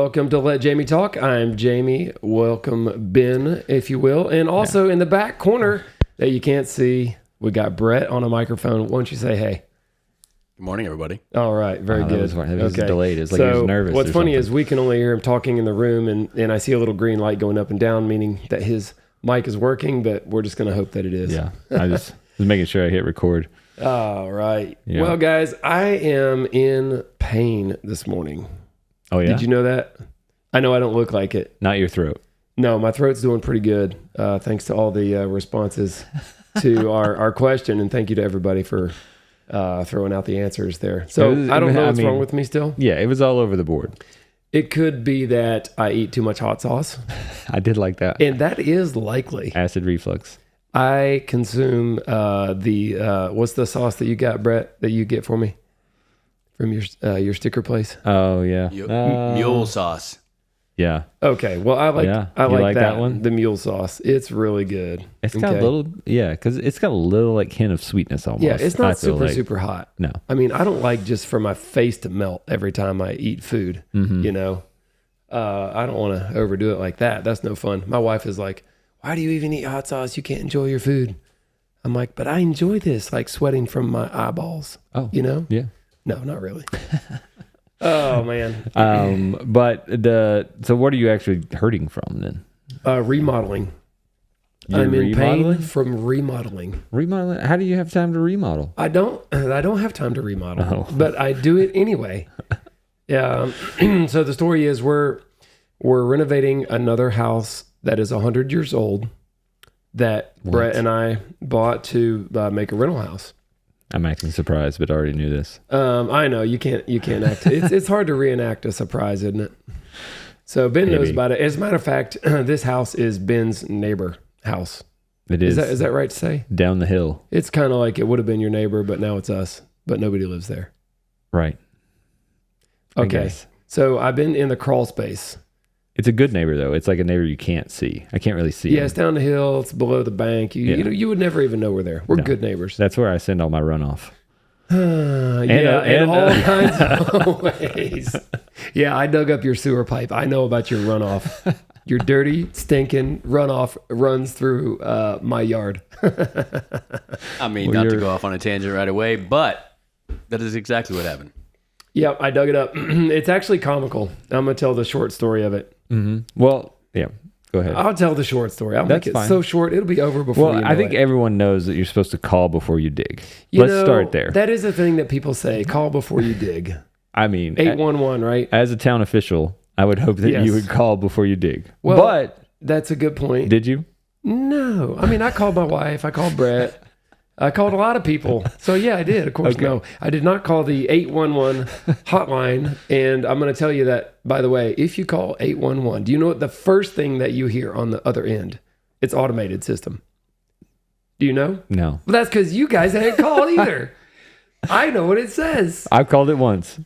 welcome to Let Jamie Talk. I'm Jamie. Welcome, Ben, if you will. And also in the back corner that you can't see, we got Brett on a microphone. Why don't you say hey? Good morning, everybody. All right, very good. That was delayed. It's like he was nervous. What's funny is we can only hear him talking in the room, and I see a little green light going up and down, meaning that his mic is working, but we're just going to hope that it is. Yeah, I just was making sure I hit record. All right. Yeah. Well, guys, I am in pain this morning. Oh, yeah? Did you know that? I know I don't look like it. Not your throat. No, my throat's doing pretty good, thanks to all the responses to our question, and thank you to everybody for throwing out the answers there. So I don't know what's wrong with me still. Yeah, it was all over the board. It could be that I eat too much hot sauce. I did like that. And that is likely. Acid reflux. I consume what's the sauce that you got, Brett, that you get for me from your sticker place? Oh, yeah. Mule sauce. Yeah. Okay. Well, I like that one. The mule sauce. It's really good. It's got a little, because it's got a little like hint of sweetness almost. Yeah, it's not super hot. No. I mean, I don't like just for my face to melt every time I eat food, you know? I don't want to overdo it like that. That's no fun. My wife is like, why do you even eat hot sauce? You can't enjoy your food. I'm like, but I enjoy this, like sweating from my eyeballs. Oh, you know? Yeah. No, not really. Oh man. So what are you actually hurting from then? Remodeling. I'm in pain from remodeling. Remodeling? How do you have time to remodel? I don't have time to remodel, but I do it anyway. Yeah. So the story is we're renovating another house that is 100 years old that Brett and I bought to make a rental house. I'm acting surprised, but I already knew this. I know you can't act. It's hard to reenact a surprise, isn't it? So Ben knows about it. As a matter of fact, this house is Ben's neighbor house. It is. Is that right to say? Down the hill. It's kind of like it would have been your neighbor, but now it's us. But nobody lives there. Right. Okay. So I've been in the crawl space. It's a good neighbor, though. It's like a neighbor you can't see. I can't really see. Yeah, it's down the hill. It's below the bank. You would never even know we're there. We're good neighbors. That's where I send all my runoff. In all kinds of ways. Yeah, I dug up your sewer pipe. I know about your runoff. Your dirty, stinking runoff runs through my yard. I mean, not to go off on a tangent right away, but that is exactly what happened. Yep, I dug it up. It's actually comical. I'm going to tell the short story of it. Mm-hmm. Well, yeah, go ahead. I'll tell the short story. I'll make it so short, it'll be over before you know I think everyone knows that you're supposed to call before you dig. Let's start there. That is a thing that people say, call before you dig. I mean, 811, right? As a town official, I would hope that you would call before you dig. Well, but that's a good point. Did you? No. I mean, I called my wife. I called Brett. I called a lot of people. So yeah, I did. Of course, no. I did not call the 811 hotline. And I'm going to tell you that, by the way, if you call 811, do you know what the first thing that you hear on the other end? It's automated system. Do you know? No. Well, that's because you guys ain't called either. I know what it says. I've called it once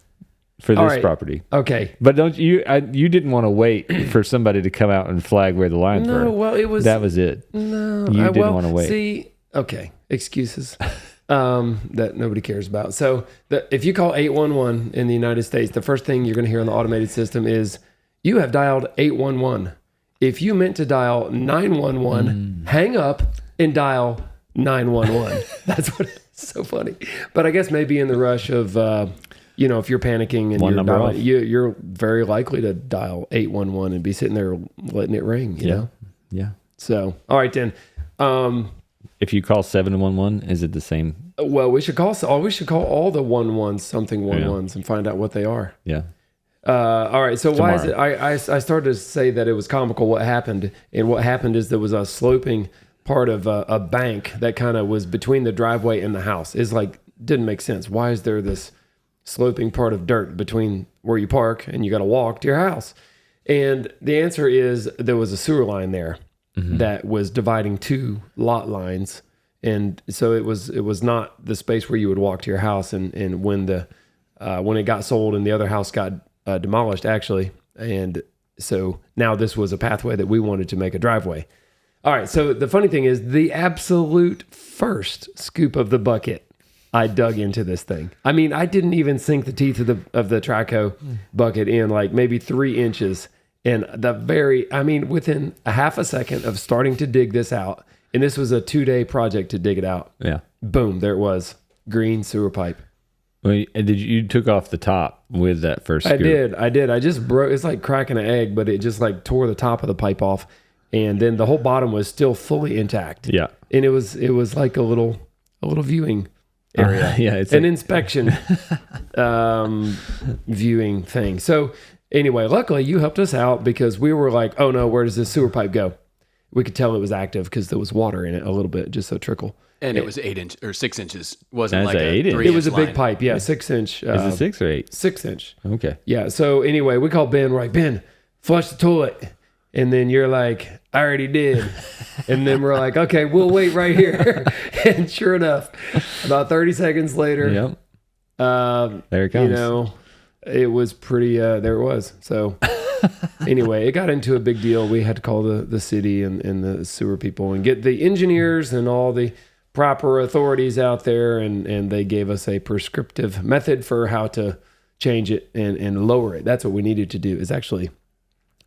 for this property. Okay. But you didn't want to wait for somebody to come out and flag where the lines were. No, well, that was it. No. You didn't want to wait. See, okay. Excuses that nobody cares about. So if you call 811 in the United States, the first thing you're going to hear on the automated system is, you have dialed 811. If you meant to dial 911, hang up and dial 911. That's what it's so funny. But I guess maybe in the rush of, if you're panicking and you're very likely to dial 811 and be sitting there letting it ring, you know? Yeah. So, all right, then. If you call 711, is it the same? Well, we should call all the 11 something 11s and find out what they are. Yeah. All right. So why is it? I started to say that it was comical what happened, and what happened is there was a sloping part of a bank that kind of was between the driveway and the house. It's like didn't make sense. Why is there this sloping part of dirt between where you park and you got to walk to your house? And the answer is there was a sewer line there. Mm-hmm. That was dividing two lot lines, and so it was not the space where you would walk to your house. And when it got sold and the other house got demolished, actually, and so now this was a pathway that we wanted to make a driveway. All right. So the funny thing is, the absolute first scoop of the bucket I dug into this thing. I mean, I didn't even sink the teeth of the Trico bucket in like maybe 3 inches. And within a half a second of starting to dig this out, and this was a 2-day project to dig it out. Yeah. Boom, there it was. Green sewer pipe. Well, you took off the top with that first scoop. I did. I just broke, it's like cracking an egg, but it just like tore the top of the pipe off. And then the whole bottom was still fully intact. Yeah. And it was like a little viewing area. Yeah. It's an inspection viewing thing. So anyway, luckily you helped us out because we were like, oh no, where does this sewer pipe go? We could tell it was active because there was water in it a little bit, just a trickle. And it was 8 inch or 6 inches. Wasn't That's like a 8 inch. 3 It was a inch big pipe, 6 inch. Is it 6 or 8? 6 inch. Okay. Yeah. So anyway, we called Ben. We're like, Ben, flush the toilet. And then you're like, I already did. And then we're like, okay, we'll wait right here. And sure enough, about 30 seconds later, Yep. There it comes. You know, it was pretty. There it was. So. Anyway, it got into a big deal. We had to call the city and the sewer people and get the engineers and all the proper authorities out there, and they gave us a prescriptive method for how to change it and lower it. That's what we needed to do, is actually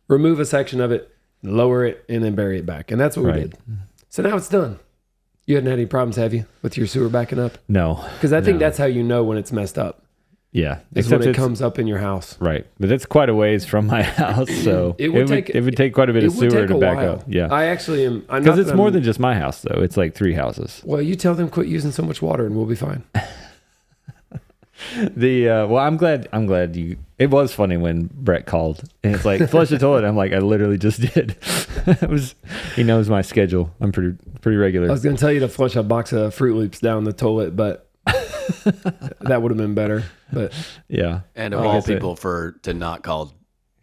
remove a section of it, lower it, and then bury it back. And that's what we did. So now it's done. You hadn't had any problems, have you, with your sewer backing up? No. Because I think that's how you know when it's messed up. Yeah. It's when it comes up in your house. Right. But that's quite a ways from my house. So it would take quite a bit of sewer to back up. Yeah. I actually am. Because it's more than just my house, though. It's like 3 houses. Well, you tell them quit using so much water and we'll be fine. I'm glad you. It was funny when Brett called and it's like, flush the toilet. I'm like, I literally just did. He knows my schedule. I'm pretty regular. I was going to tell you to flush a box of Fruit Loops down the toilet, but that would have been better. But yeah. And of all people to not call,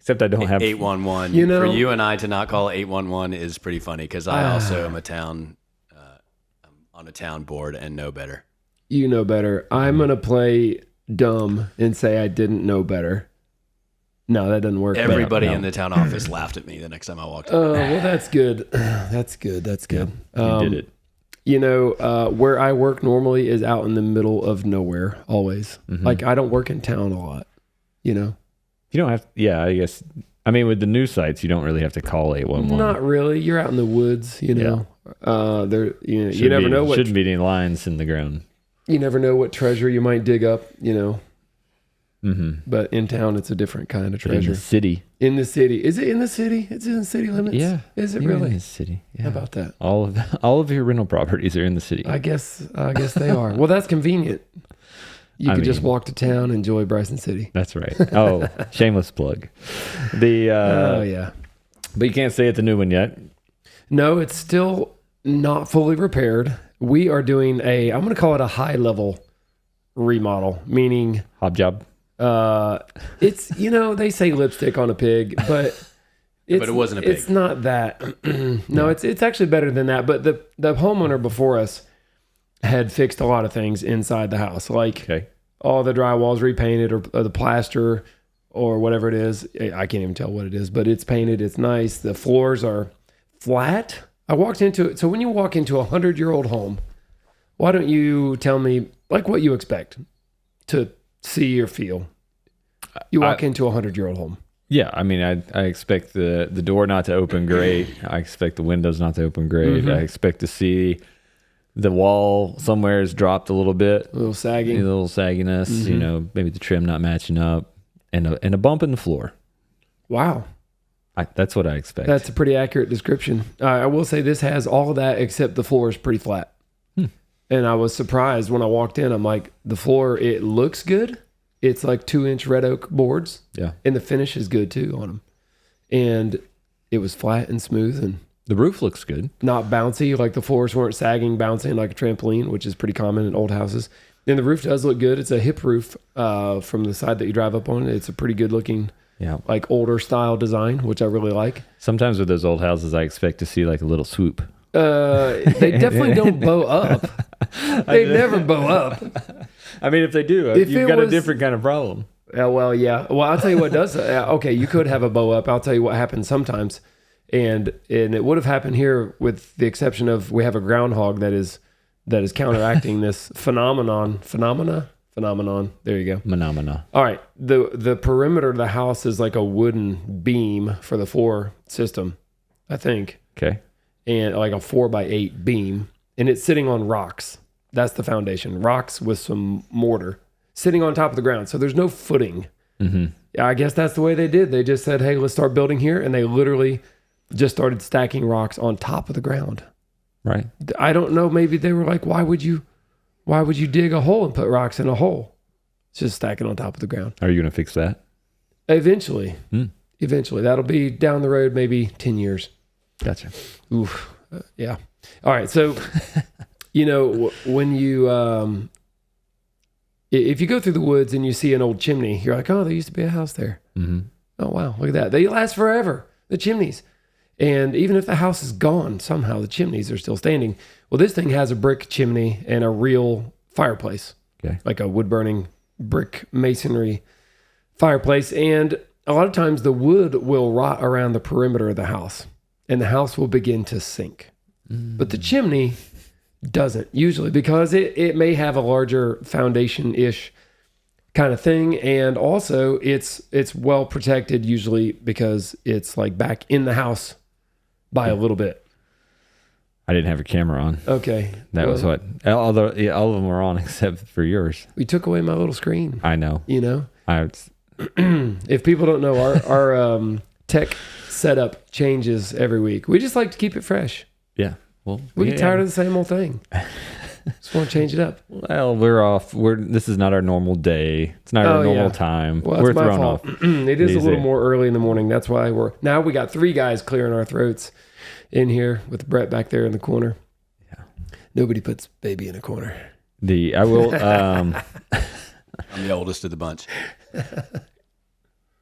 except I don't have 811. You know, for you and I to not call 811 is pretty funny because I also am I'm on a town board and know better. You know better. I'm going to play dumb and say I didn't know better. No, that doesn't work. Everybody in the town office laughed at me the next time I walked in. Oh, well, that's good. That's good. You did it. You know, where I work normally is out in the middle of nowhere, always. Mm-hmm. Like, I don't work in town a lot, you know? You don't have to, yeah, I guess. I mean, with the news sites, you don't really have to call 811. Not really. You're out in the woods, you know? Yeah. You never know what... Shouldn't be any lines in the ground. You never know what treasure you might dig up, you know? Mm-hmm. But in town, it's a different kind of treasure. In the city. In the city. Is it in the city? It's in the city limits? Yeah. Is it really? In the city. Yeah. How about that? All of your rental properties are in the city. I guess they are. Well, that's convenient. You could just walk to town and enjoy Bryson City. That's right. Oh, shameless plug. Oh, yeah. But you can't stay at the new one yet. No, it's still not fully repaired. We are doing I'm going to call it a high level remodel, meaning hobby job. It's, they say lipstick on a pig, but but it wasn't a pig. It's not that. No, it's actually better than that. But the homeowner before us had fixed a lot of things inside the house, like all the drywall's repainted or the plaster or whatever it is. I can't even tell what it is, but it's painted. It's nice. The floors are flat. I walked into it. So when you walk into a 100-year-old home, why don't you tell me like what you expect to see or feel? You walk into a 100-year-old home. Yeah, I mean, I expect the door not to open great. I expect the windows not to open great. Mm-hmm. I expect to see the wall somewhere is dropped a little bit, a little sagging, a little sagginess. Mm-hmm. Maybe the trim not matching up, and a bump in the floor. Wow. That's what I expect. That's a pretty accurate description. I will say this has all of that except the floor is pretty flat. And I was surprised when I walked in. I'm like, the floor, it looks good. It's like 2-inch red oak boards. Yeah. And the finish is good too on them. And it was flat and smooth. And the roof looks good. Not bouncy. Like the floors weren't sagging, bouncing like a trampoline, which is pretty common in old houses. And the roof does look good. It's a hip roof from the side that you drive up on. It's a pretty good looking, like older style design, which I really like. Sometimes with those old houses, I expect to see like a little swoop. They definitely don't bow up. They never bow up. I mean, if they do, you've got a different kind of problem. Well, yeah. Well, I'll tell you what does. Okay, you could have a bow up. I'll tell you what happens sometimes. And it would have happened here with the exception of we have a groundhog that is that is counteracting this phenomenon. There you go. Phenomena. All right. The perimeter of the house is like a wooden beam for the floor system, I think. Okay. And like a 4x8 beam. And it's sitting on rocks. That's the foundation. Rocks with some mortar sitting on top of the ground. So there's no footing. Mm-hmm. I guess that's the way they did. They just said, hey, let's start building here. And they literally just started stacking rocks on top of the ground. Right. I don't know. Maybe they were like, why would you dig a hole and put rocks in a hole? It's just stacking on top of the ground. Are you going to fix that? Eventually. Eventually. That'll be down the road, maybe 10 years. Gotcha. Oof. Yeah. All right. So, when you, if you go through the woods and you see an old chimney, you're like, oh, there used to be a house there. Mm-hmm. Oh, wow. Look at that. They last forever. The chimneys. And even if the house is gone, somehow the chimneys are still standing. Well, this thing has a brick chimney and a real fireplace. Okay. Like a wood-burning brick masonry fireplace. And a lot of times the wood will rot around the perimeter of the house. And the house will begin to sink. But the chimney doesn't usually, because it may have a larger foundation-ish kind of thing. And also it's well protected usually because it's like back in the house by a little bit. I didn't have a camera on. Okay. That was what, although all of them were on except for yours. We took away my little screen. I know. If people don't know, our tech setup changes every week. We just like to keep it fresh. Yeah. Well, we get tired of the same old thing. Just want to change it up. Well, we're off. This is not our normal day. It's not our normal time. Well, we're my thrown fault. off. It is a little more early in the morning. That's why we got 3 guys clearing our throats in here with Brett back there in the corner. Yeah. Nobody puts baby in a corner. I will. I'm the oldest of the bunch.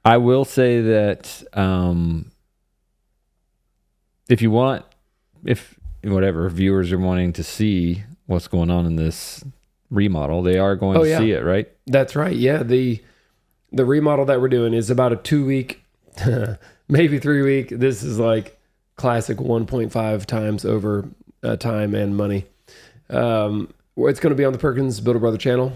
I will say that if viewers are wanting to see what's going on in this remodel, they are going to see it, right? That's right. Yeah. The remodel that we're doing is about a 2-week, maybe 3-week. This is like classic 1.5 times over time and money. It's going to be on the Perkins Builder Brother channel.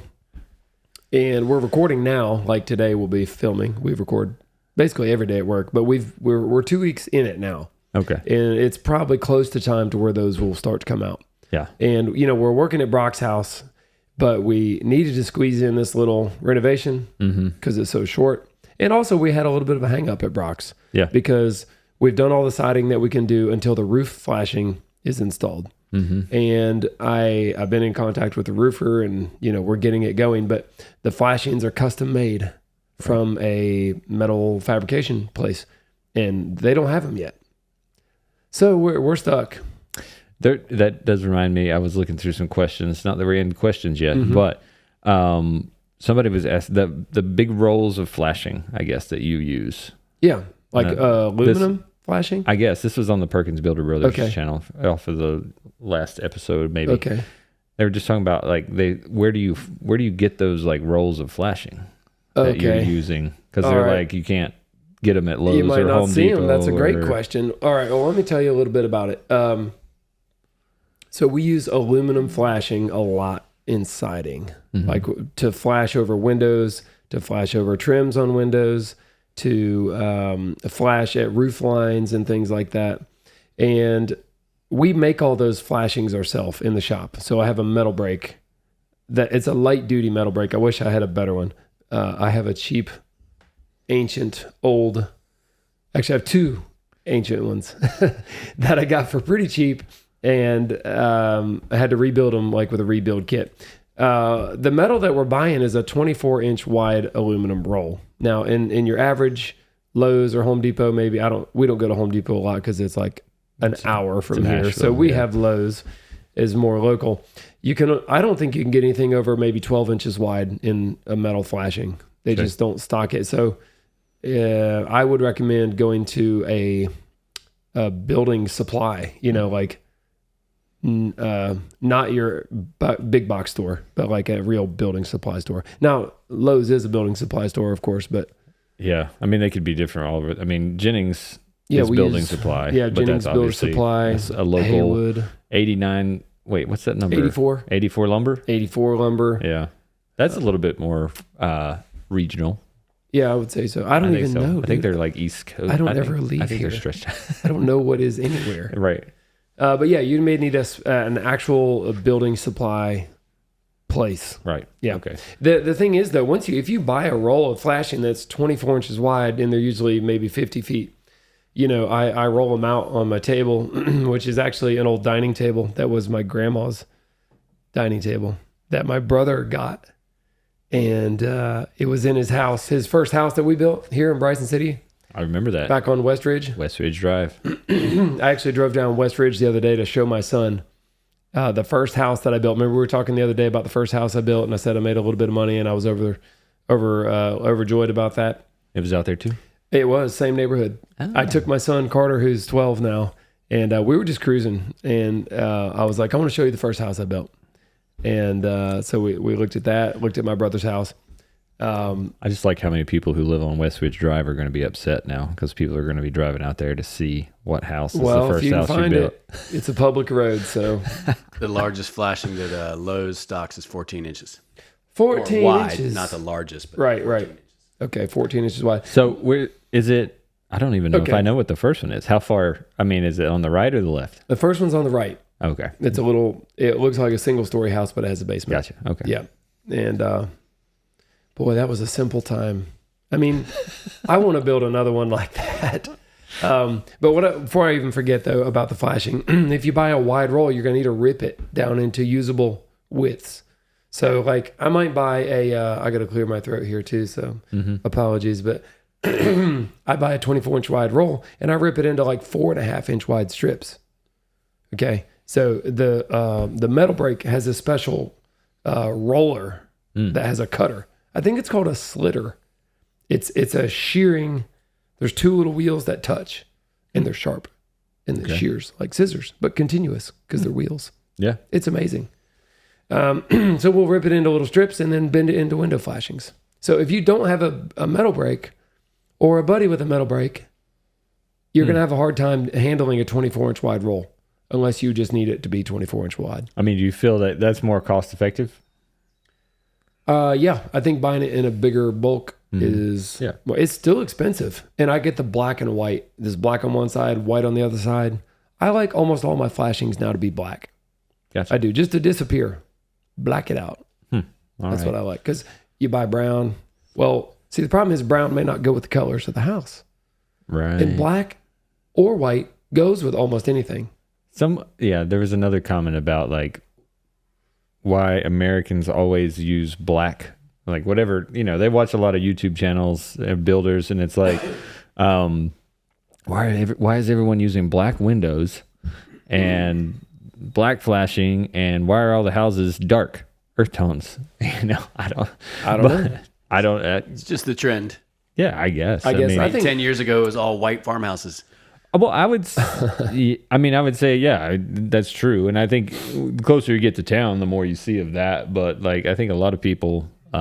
And we're recording now. Like today we'll be filming. We record basically every day at work, but we're 2 weeks in it now. Okay. And it's probably close to time to where those will start to come out. Yeah. And, we're working at Brock's house, but we needed to squeeze in this little renovation because it's so short. And also we had a little bit of a hang up at Brock's. Yeah. Because we've done all the siding that we can do until the roof flashing is installed. Mm-hmm. And I've been in contact with the roofer and, we're getting it going, but the flashings are custom made from a metal fabrication place and they don't have them yet. So we're stuck. That does remind me, I was looking through some questions. Not that we're in questions yet, but somebody was asked the big rolls of flashing, I guess, that you use. Yeah, like aluminum flashing? I guess. This was on the Perkins Builder Brothers channel off of the last episode, maybe. Okay. They were just talking about, like, where do you get those, like, rolls of flashing that you're using? Because they're like, you can't get them at Lowe's or Home Depot. You might not see them. That's a great question. All right, well, let me tell you a little bit about it. So we use aluminum flashing a lot in siding, like to flash over windows, to flash over trims on windows, to flash at roof lines and things like that. And we make all those flashings ourselves in the shop. So I have a metal brake it's a light duty metal brake. I wish I had a better one. I have a cheap, ancient, old, actually I have 2 ancient ones that I got for pretty cheap. And I had to rebuild them like with a rebuild kit. The metal that we're buying is a 24-inch wide aluminum roll. Now, in your average Lowe's or Home Depot, maybe we don't go to Home Depot a lot because it's like an hour from here. So we have Lowe's is more local. I don't think you can get anything over maybe 12 inches wide in a metal flashing. They just don't stock it. So I would recommend going to a building supply, like not your big box store, but like a real building supply store. Now, Lowe's is a building supply store, of course, but yeah, I mean, they could be different all over. I mean, Jennings is building supply. Yeah, Jennings Builder Supply, a local Haywood. 89 Wait, what's that number? 84. 84 lumber? 84 lumber. Yeah. That's a little bit more regional. Yeah, I would say so. I don't even know. I think they're like East Coast. I don't ever leave I think here. they're stretched out. I don't know what is anywhere. Right. But yeah, you may need an actual building supply place. Right. Yeah. Okay. The thing is though, if you buy a roll of flashing that's 24 inches wide and they're usually maybe 50 feet, I roll them out on my table, which is actually an old dining table that was my grandma's dining table that my brother got. And it was in his house, his first house that we built here in Bryson City. I remember that. Back on West Ridge. West Ridge Drive. I actually drove down West Ridge the other day to show my son the first house that I built. Remember we were talking the other day about the first house I built, and I said I made a little bit of money, and I was overjoyed about that. It was out there too? It was, same neighborhood. Oh. I took my son Carter, who's 12 now, and we were just cruising, and I was like, I want to show you the first house I built. And so we looked at that, looked at my brother's house. I just like how many people who live on West Ridge Drive are going to be upset now because people are going to be driving out there to see what house is the first house you built. It's a public road, so. The largest flashing that Lowe's stocks is 14 inches. 14 wide, inches. Not the largest, but right. Okay, 14 inches wide. So where is it? I don't even know if I know what the first one is. How far? I mean, is it on the right or the left? The first one's on the right. Okay. It looks like a single story house, but it has a basement. Gotcha. Okay. Yeah. And boy, that was a simple time. I mean, I want to build another one like that. But before I even forget though about the flashing, if you buy a wide roll, you're going to need to rip it down into usable widths. So like I might buy I got to clear my throat here too. So apologies, but I buy a 24-inch wide roll and I rip it into like 4.5-inch wide strips. Okay. So the metal brake has a special roller that has a cutter. I think it's called a slitter. It's a shearing. There's two little wheels that touch, and they're sharp, and it shears like scissors, but continuous because they're wheels. Yeah, it's amazing. So we'll rip it into little strips and then bend it into window flashings. So if you don't have a metal brake or a buddy with a metal brake, you're going to have a hard time handling a 24-inch wide roll. Unless you just need it to be 24-inch wide. I mean, do you feel that that's more cost effective? Yeah, I think buying it in a bigger bulk is, well, it's still expensive. And I get the black and white. There's black on one side, white on the other side. I like almost all my flashings now to be black. Gotcha. I do, just to disappear. Black it out. That's what I like. Because you buy brown. Well, see, the problem is brown may not go with the colors of the house. Right. And black or white goes with almost anything. There was another comment about like why Americans always use black, like whatever, they watch a lot of YouTube channels, builders, and it's like, why is everyone using black windows and black flashing, and why are all the houses dark earth tones? I don't know. I don't. It's just the trend. Yeah, I guess. I think 10 years ago it was all white farmhouses. Well, I would say, yeah, that's true. And I think the closer you get to town, the more you see of that. But like, I think a lot of people, a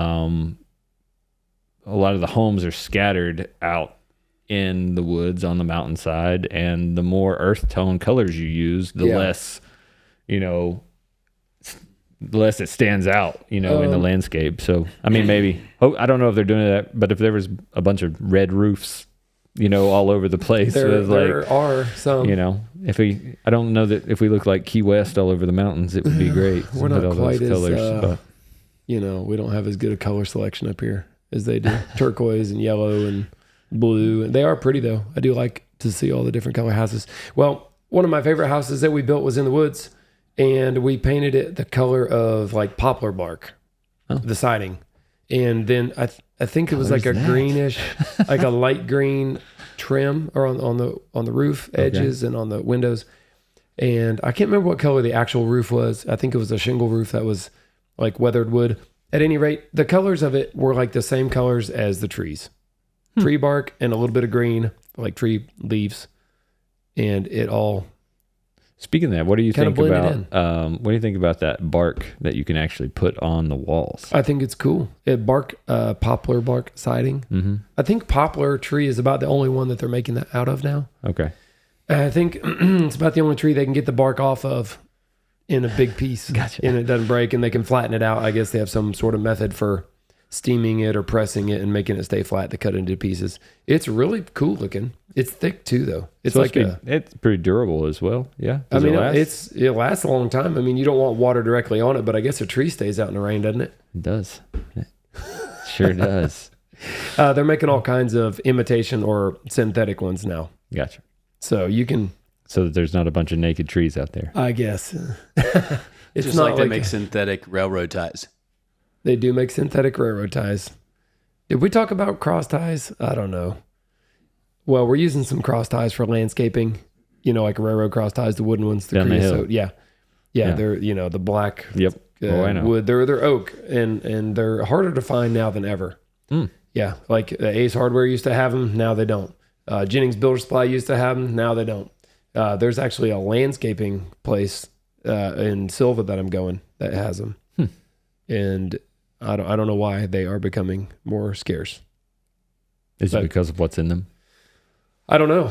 lot of the homes are scattered out in the woods on the mountainside. And the more earth tone colors you use, the less, the less it stands out, in the landscape. So, I mean, maybe, I don't know if they're doing that, but if there was a bunch of red roofs, all over the place. There are some. I don't know that if we look like Key West all over the mountains, it would be great. We're not quite as, we don't have as good a color selection up here as they do. Turquoise and yellow and blue. And they are pretty though. I do like to see all the different color houses. Well, one of my favorite houses that we built was in the woods, and we painted it the color of like poplar bark, the siding. And then I think it was like a greenish, like a light green trim or on the roof edges and on the windows. And I can't remember what color the actual roof was. I think it was a shingle roof that was like weathered wood. At any rate, the colors of it were like the same colors as the trees. Tree bark and a little bit of green, like tree leaves. And it all... Speaking of that, what do you think about that bark that you can actually put on the walls? I think it's cool. Poplar bark siding. Mm-hmm. I think poplar tree is about the only one that they're making that out of now. Okay. I think it's about the only tree they can get the bark off of in a big piece. Gotcha. And it doesn't break, and they can flatten it out. I guess they have some sort of method for steaming it or pressing it and making it stay flat to cut it into pieces. It's really cool looking. It's thick too, though. It's it's pretty durable as well. Yeah. I mean, it lasts a long time. I mean, you don't want water directly on it, but I guess a tree stays out in the rain, doesn't it? It does. It sure does. They're making all kinds of imitation or synthetic ones now. Gotcha. So you can. So that there's not a bunch of naked trees out there. I guess. It's just like they make synthetic railroad ties. They do make synthetic railroad ties. Did we talk about cross ties? I don't know. Well, we're using some cross ties for landscaping. Like railroad cross ties, the wooden ones, the creosote. Yeah. They're the black. Yep. I know. Wood. They're oak, and they're harder to find now than ever. Yeah, like Ace Hardware used to have them. Now they don't. Jennings Builder Supply used to have them. Now they don't. There's actually a landscaping place in Silva that I'm going that has them, and I don't know why they are becoming more scarce. Is it because of what's in them? I don't know.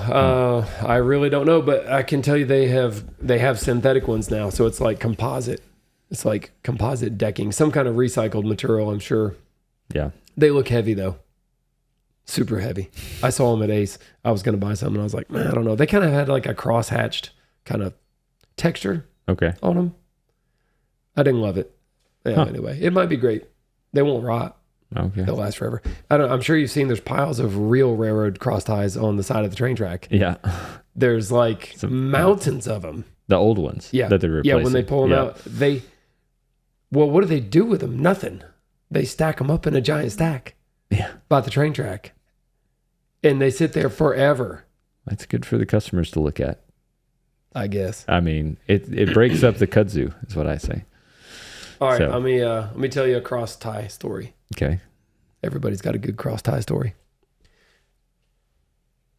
I really don't know, but I can tell you they have synthetic ones now. So it's like composite. It's like composite decking, some kind of recycled material, I'm sure. Yeah. They look heavy though. Super heavy. I saw them at Ace. I was going to buy some and I was like, man, I don't know. They kind of had like a cross-hatched kind of texture on them. I didn't love it. Yeah, Anyway, it might be great. They won't rot. Okay. They'll last forever. I'm sure you've seen there's piles of real railroad cross ties on the side of the train track. Yeah. There's like mountains of them. The old ones. Yeah. That they're replacing. Yeah, when they pull them out, what do they do with them? Nothing. They stack them up in a giant stack. Yeah. By the train track. And they sit there forever. That's good for the customers to look at, I guess. I mean, it breaks up the kudzu, is what I say. All right, let me tell you a cross tie story. Okay. Everybody's got a good cross tie story.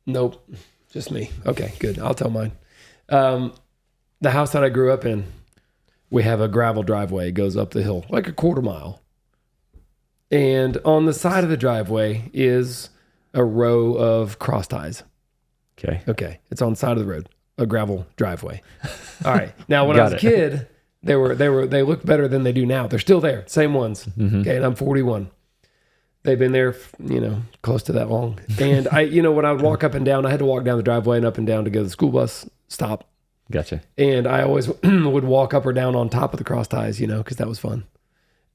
Nope, just me. Okay, good. I'll tell mine. The house that I grew up in, we have a gravel driveway. It goes up the hill like a quarter mile. And on the side of the driveway is a row of cross ties. Okay. It's on the side of the road, a gravel driveway. All right. Now, when I was a kid, they looked better than they do now. They're still there, same ones. Mm-hmm. Okay, and I'm 41. They've been there, close to that long. And when I would walk up and down, I had to walk down the driveway and up and down to go to the school bus stop. Gotcha. And I always would walk up or down on top of the cross ties, because that was fun.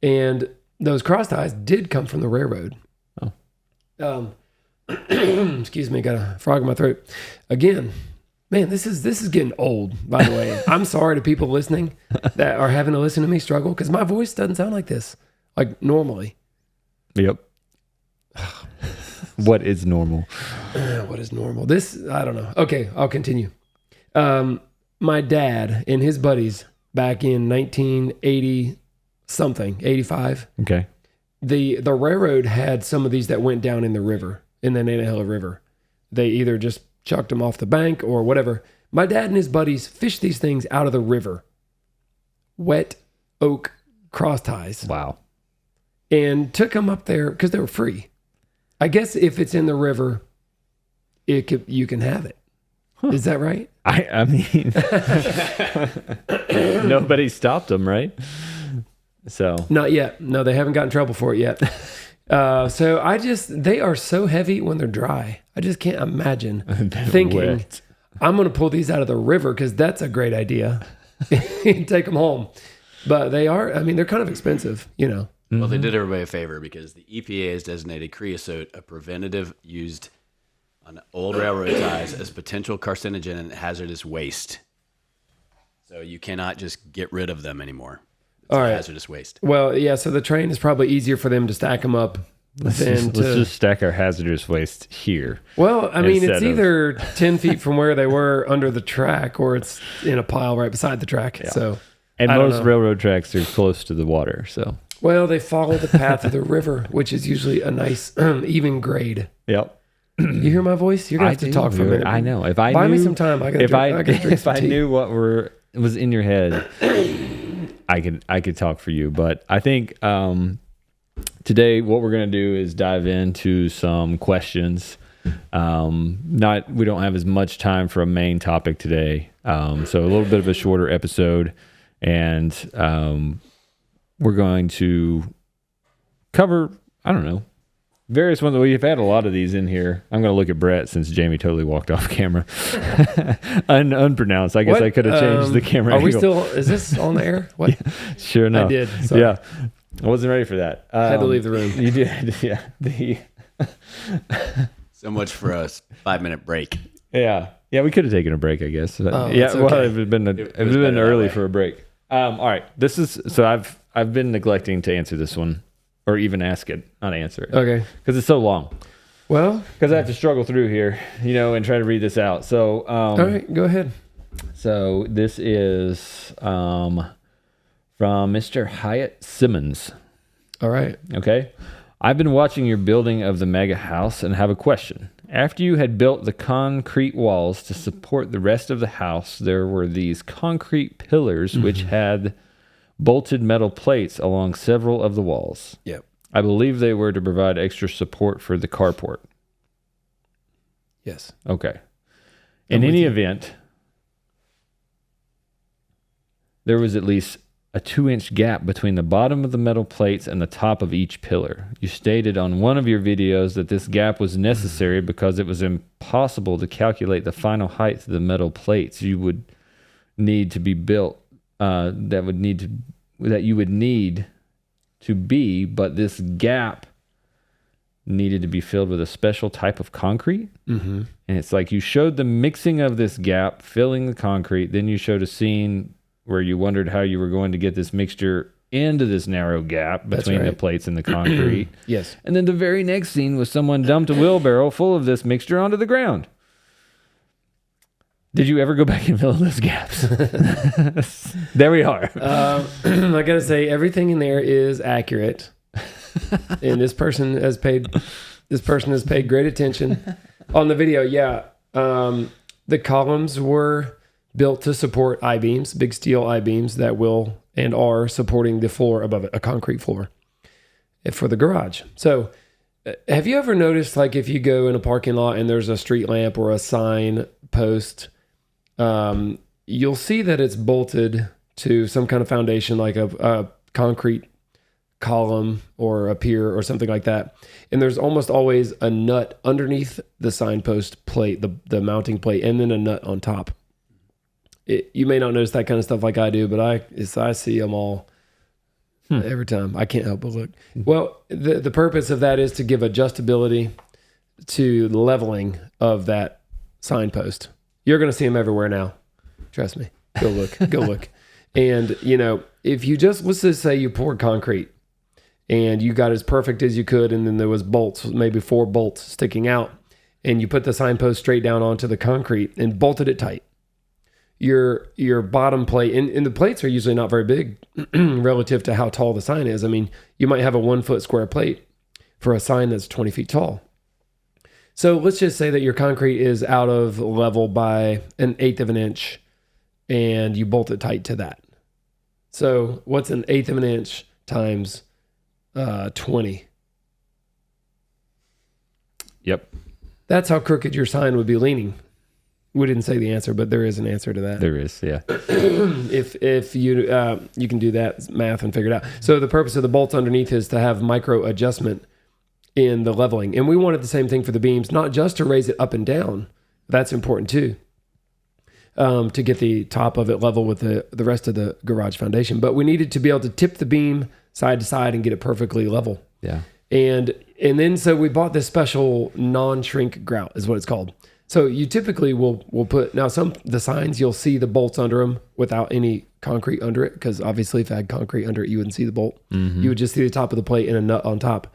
And those cross ties did come from the railroad. Oh. Excuse me, got a frog in my throat. Again, man, this is getting old, by the way. I'm sorry to people listening that are having to listen to me struggle because my voice doesn't sound like this, like normally. Yep. What is normal? What is normal? This, I don't know. Okay, I'll continue. My dad and his buddies back in 1980 something, 85. Okay. The railroad had some of these that went down in the river, in the Nantahala River. They either just chucked them off the bank or whatever. My dad and his buddies fished these things out of the river. Wet oak cross ties. Wow. And took them up there because they were free. I guess if it's in the river, you can have it. Huh. Is that right? I mean, nobody stopped them, right? So not yet. No, they haven't gotten in trouble for it yet. So they are so heavy when they're dry. I just can't imagine thinking I'm going to pull these out of the river because that's a great idea and take them home. But they're kind of expensive, Well, they did everybody a favor because the EPA has designated creosote a preventative used on old railroad ties as potential carcinogen and hazardous waste. So you cannot just get rid of them anymore. It's hazardous waste. Well, yeah, so the train is probably easier for them to stack them up. Let's just stack our hazardous waste here. Well, I mean, it's either 10 feet from where they were under the track or it's in a pile right beside the track. Yeah. So, and most railroad tracks are close to the water. So, well, they follow the path of the river, which is usually a nice even grade. Yep. You hear my voice? You're going to have to talk for a minute. I know. Buy me some time. If I knew what was in your head, I could talk for you. But I think today what we're going to do is dive into some questions. We don't have as much time for a main topic today. So a little bit of a shorter episode. And we're going to cover, I don't know, various ones. We've had a lot of these in here. I'm going to look at Brett since Jamie totally walked off camera. Unpronounced. I guess I could have changed the camera angle. We still, is this on the air? What? Yeah, sure enough. I did. Sorry. Yeah. I wasn't ready for that. Had to leave the room. You did. Yeah. So much for a 5-minute break. Yeah. Yeah, we could have taken a break, I guess. Oh, yeah, okay. well, it would have been early for a break. All right. This is so I've been neglecting to answer this one, or even ask it, not answer it. Okay. Because it's so long. Well, because I have to struggle through here, and try to read this out. So, all right, go ahead. So this is from Mr. Hyatt Simmons. All right. Okay. I've been watching your building of the mega house and have a question. After you had built the concrete walls to support the rest of the house, there were these concrete pillars which had bolted metal plates along several of the walls. Yep. I believe they were to provide extra support for the carport. Yes. Okay. In any event, there was at least a 2-inch gap between the bottom of the metal plates and the top of each pillar. You stated on one of your videos that this gap was necessary because it was impossible to calculate the final height of the metal plates you would need to be built, that you would need to be, but this gap needed to be filled with a special type of concrete. Mm-hmm. And it's like you showed the mixing of this gap, filling the concrete, then you showed a scene where you wondered how you were going to get this mixture into this narrow gap between the plates and the concrete. Yes. And then the very next scene was someone dumped a wheelbarrow full of this mixture onto the ground. Did you ever go back and fill in those gaps? There we are. I gotta say, everything in there is accurate, and this person has paid great attention on the video. Yeah, the columns were built to support I-beams, big steel I-beams that will and are supporting the floor above it, a concrete floor for the garage. So have you ever noticed, like, if you go in a parking lot and there's a street lamp or a sign post, you'll see that it's bolted to some kind of foundation, like a concrete column or a pier or something like that. And there's almost always a nut underneath the signpost plate, the mounting plate, and then a nut on top. You may not notice that kind of stuff like I do, but I see them all every time. I can't help but look. Well, the purpose of that is to give adjustability to the leveling of that signpost. You're going to see them everywhere now. Trust me. Go look. Go look. And, if you let's just say you poured concrete and you got as perfect as you could, and then there was bolts, maybe 4 bolts sticking out, and you put the signpost straight down onto the concrete and bolted it tight. Your bottom plate, and the plates are usually not very big relative to how tall the sign is. I mean, you might have a 1-foot square plate for a sign that's 20 feet tall. So let's just say that your concrete is out of level by 1/8 of an inch, and you bolt it tight to that. So what's 1/8 of an inch times 20? Yep. That's how crooked your sign would be leaning. We didn't say the answer, but there is an answer to that. There is, yeah. If you can do that math and figure it out. So the purpose of the bolts underneath is to have micro adjustment in the leveling. And we wanted the same thing for the beams, not just to raise it up and down. That's important too, to get the top of it level with the rest of the garage foundation. But we needed to be able to tip the beam side to side and get it perfectly level. Yeah. And then so we bought this special non-shrink grout is what it's called. So you typically will put, now the signs, you'll see the bolts under them without any concrete under it, because obviously if I had concrete under it, you wouldn't see the bolt. Mm-hmm. You would just see the top of the plate and a nut on top.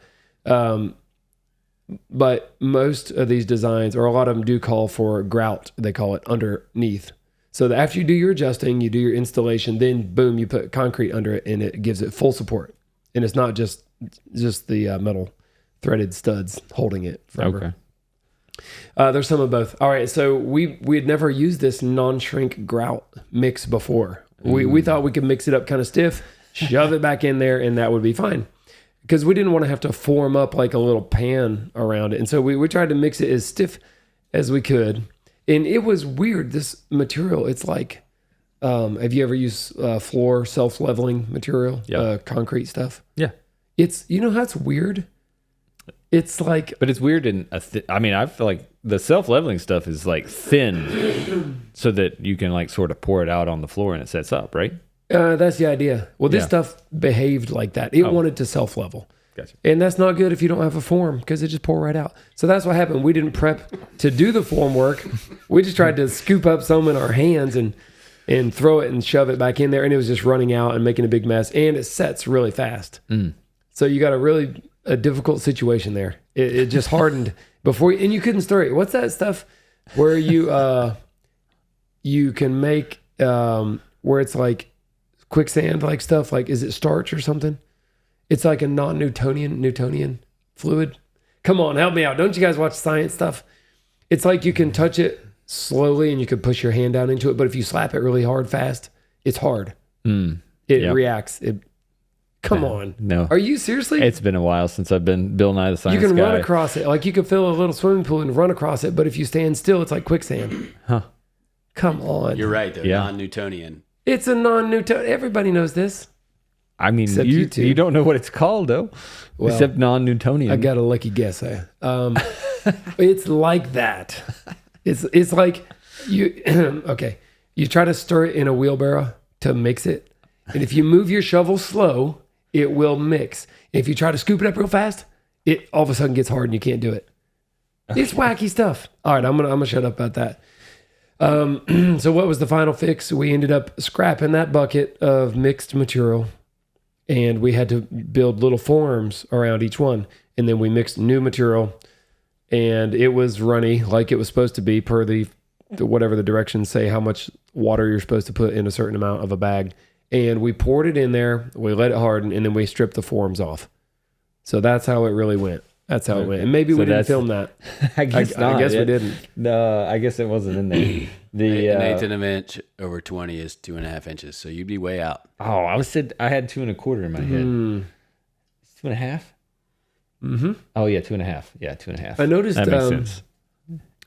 But most of these designs, or a lot of them, do call for grout. They call it underneath. So that after you do your adjusting, you do your installation, then boom, you put concrete under it, and it gives it full support. And it's not just the metal threaded studs holding it forever. Okay. There's some of both. All right, so we had never used this non-shrink grout mix before. We thought we could mix it up kind of stiff, shove it back in there, and that would be fine. Because we didn't want to have to form up like a little pan around it. And so we tried to mix it as stiff as we could. And it was weird, this material. It's like Have you ever used floor self-leveling material? Yeah. Concrete stuff? Yeah. It's, you know how it's weird? It's like... But it's weird in I feel like the self-leveling stuff is like thin so that you can like sort of pour it out on the floor and it sets up, right? That's the idea. Well, this stuff behaved like that. It wanted to self-level. Gotcha. And that's not good if you don't have a form because it just pour right out. So that's what happened. We didn't prep to do the form work. We just tried to scoop up some in our hands and throw it and shove it back in there. And it was just running out and making a big mess. And it sets really fast. So you got a difficult situation there. It just hardened before, and you couldn't stir it. What's that stuff where you can make, where it's like quicksand like stuff? Like, is it starch or something? It's like a Newtonian fluid. Come on, help me out. Don't you guys watch science stuff? It's like you can touch it slowly and you can push your hand down into it. But if you slap it really hard, fast, it's hard. It reacts. Come on. No. Are you seriously? It's been a while since I've been Bill Nye the Science Guy. You can run across it. Like you can fill a little swimming pool and run across it. But if you stand still, it's like quicksand. Huh. Come on. You're right, though. Yeah. Non-Newtonian. It's a non-Newtonian. Everybody knows this. I mean, Except you two. You don't know what it's called, though. Well, except non-Newtonian. I got a lucky guess. It's like that. It's like you. Okay, you try to stir it in a wheelbarrow to mix it, and if you move your shovel slow, it will mix. If you try to scoop it up real fast, it all of a sudden gets hard and you can't do it. It's wacky stuff. All right, I'm gonna shut up about that. So what was the final fix? We ended up scrapping that bucket of mixed material, and we had to build little forms around each one, and then we mixed new material, and it was runny like it was supposed to be per the whatever the directions say how much water you're supposed to put in a certain amount of a bag. And we poured it in there, we let it harden, and then we stripped the forms off. So that's how it really went. That's how it went. And maybe we didn't film that. I guess not. I guess we didn't. No, I guess it wasn't in there. An eighth of an inch over 20 is 2.5 inches. So you'd be way out. Oh, I had 2.25 in my head. 2.5? Mm-hmm. Oh yeah, 2.5. Yeah, 2.5. I noticed that makes sense.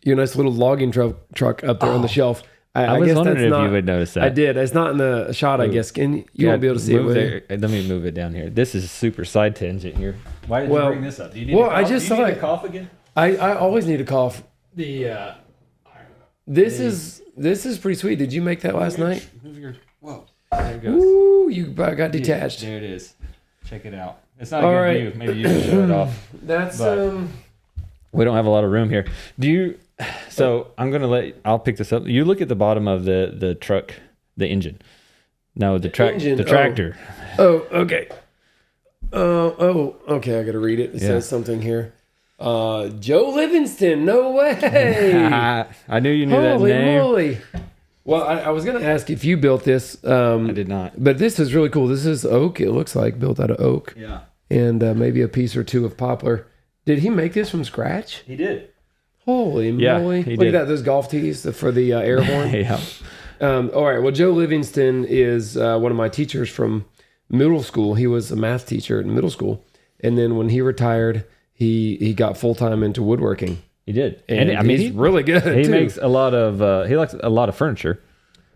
Your nice little logging truck up there on the shelf. I was wondering if you would notice that. I did. It's not in the shot, I guess. You won't be able to see it with it. Let me move it down here. This is a super side tangent here. Why did you bring this up? Do you need I just saw it. Cough again? I always need a cough. This is pretty sweet. Did you make that last night? Whoa. There it goes. Ooh, you about got detached. There it is. Check it out. It's not a good view. Maybe you can show it off. That's We don't have a lot of room here. So I'll pick this up. You look at the bottom of the truck, the engine. No, the tractor. Oh, okay. Okay. I got to read it. It says something here. Joe Livingston. No way. I knew you knew that name. Holy moly. Well, I was going to ask if you built this. I did not. But this is really cool. This is oak. It looks like built out of oak. Yeah. And maybe a piece or two of poplar. Did he make this from scratch? He did. Holy moly. Look at that. Those golf tees for the air horn. Yeah. All right. Well, Joe Livingston is one of my teachers from middle school. He was a math teacher in middle school. And then when he retired, he got full-time into woodworking. He did. And he's really good. He makes a lot of, he likes a lot of furniture.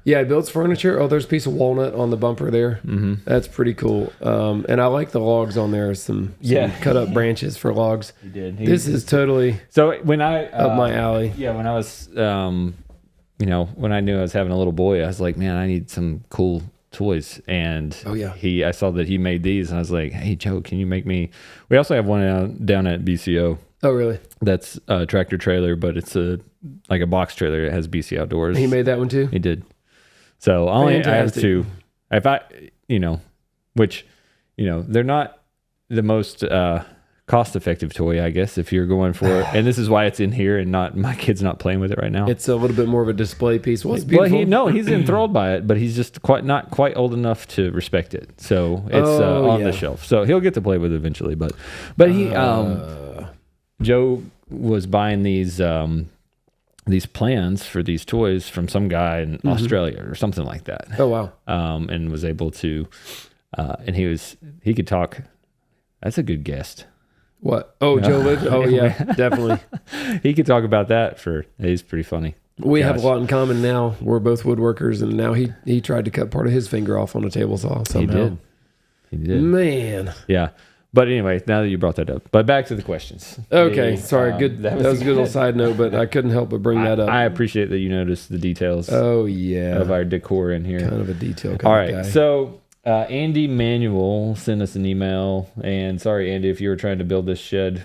Yeah, he builds furniture. Oh, there's a piece of walnut on the bumper there. Mm-hmm. That's pretty cool. And I like the logs on there. Some cut up branches for logs. He did. This is totally up my alley. Yeah, when I was, when I knew I was having a little boy, I was like, man, I need some cool toys. And I saw that he made these, and I was like, hey, Joe, can you make me? We also have one down at BCO. Oh, really? That's a tractor trailer, but it's like a box trailer. It has BC Outdoors. He made that one too? He did. So I have to, they're not the most cost-effective toy, I guess, if you're going for it. And this is why it's in here and my kid's not playing with it right now. It's a little bit more of a display piece. Well, it's beautiful. He's enthralled by it, but he's just not quite old enough to respect it. So it's on the shelf. So he'll get to play with it eventually. But he, Joe was buying these plans for these toys from some guy in Australia or something like that. Oh, wow. And was able to, and he could talk. That's a good guest. What? Oh, Joe Livingston. Oh, yeah, definitely. He could talk about that he's pretty funny. We have a lot in common now. We're both woodworkers, and now he tried to cut part of his finger off on a table saw somehow. He did. Man. Yeah. But anyway, now that you brought that up. But back to the questions. Okay. Sorry. Good. That was a good little side note, but I couldn't help but bring that up. I appreciate that you noticed the details of our decor in here. Kind of a detail All right. guy. So Andy Manuel sent us an email. And sorry, Andy, if you were trying to build this shed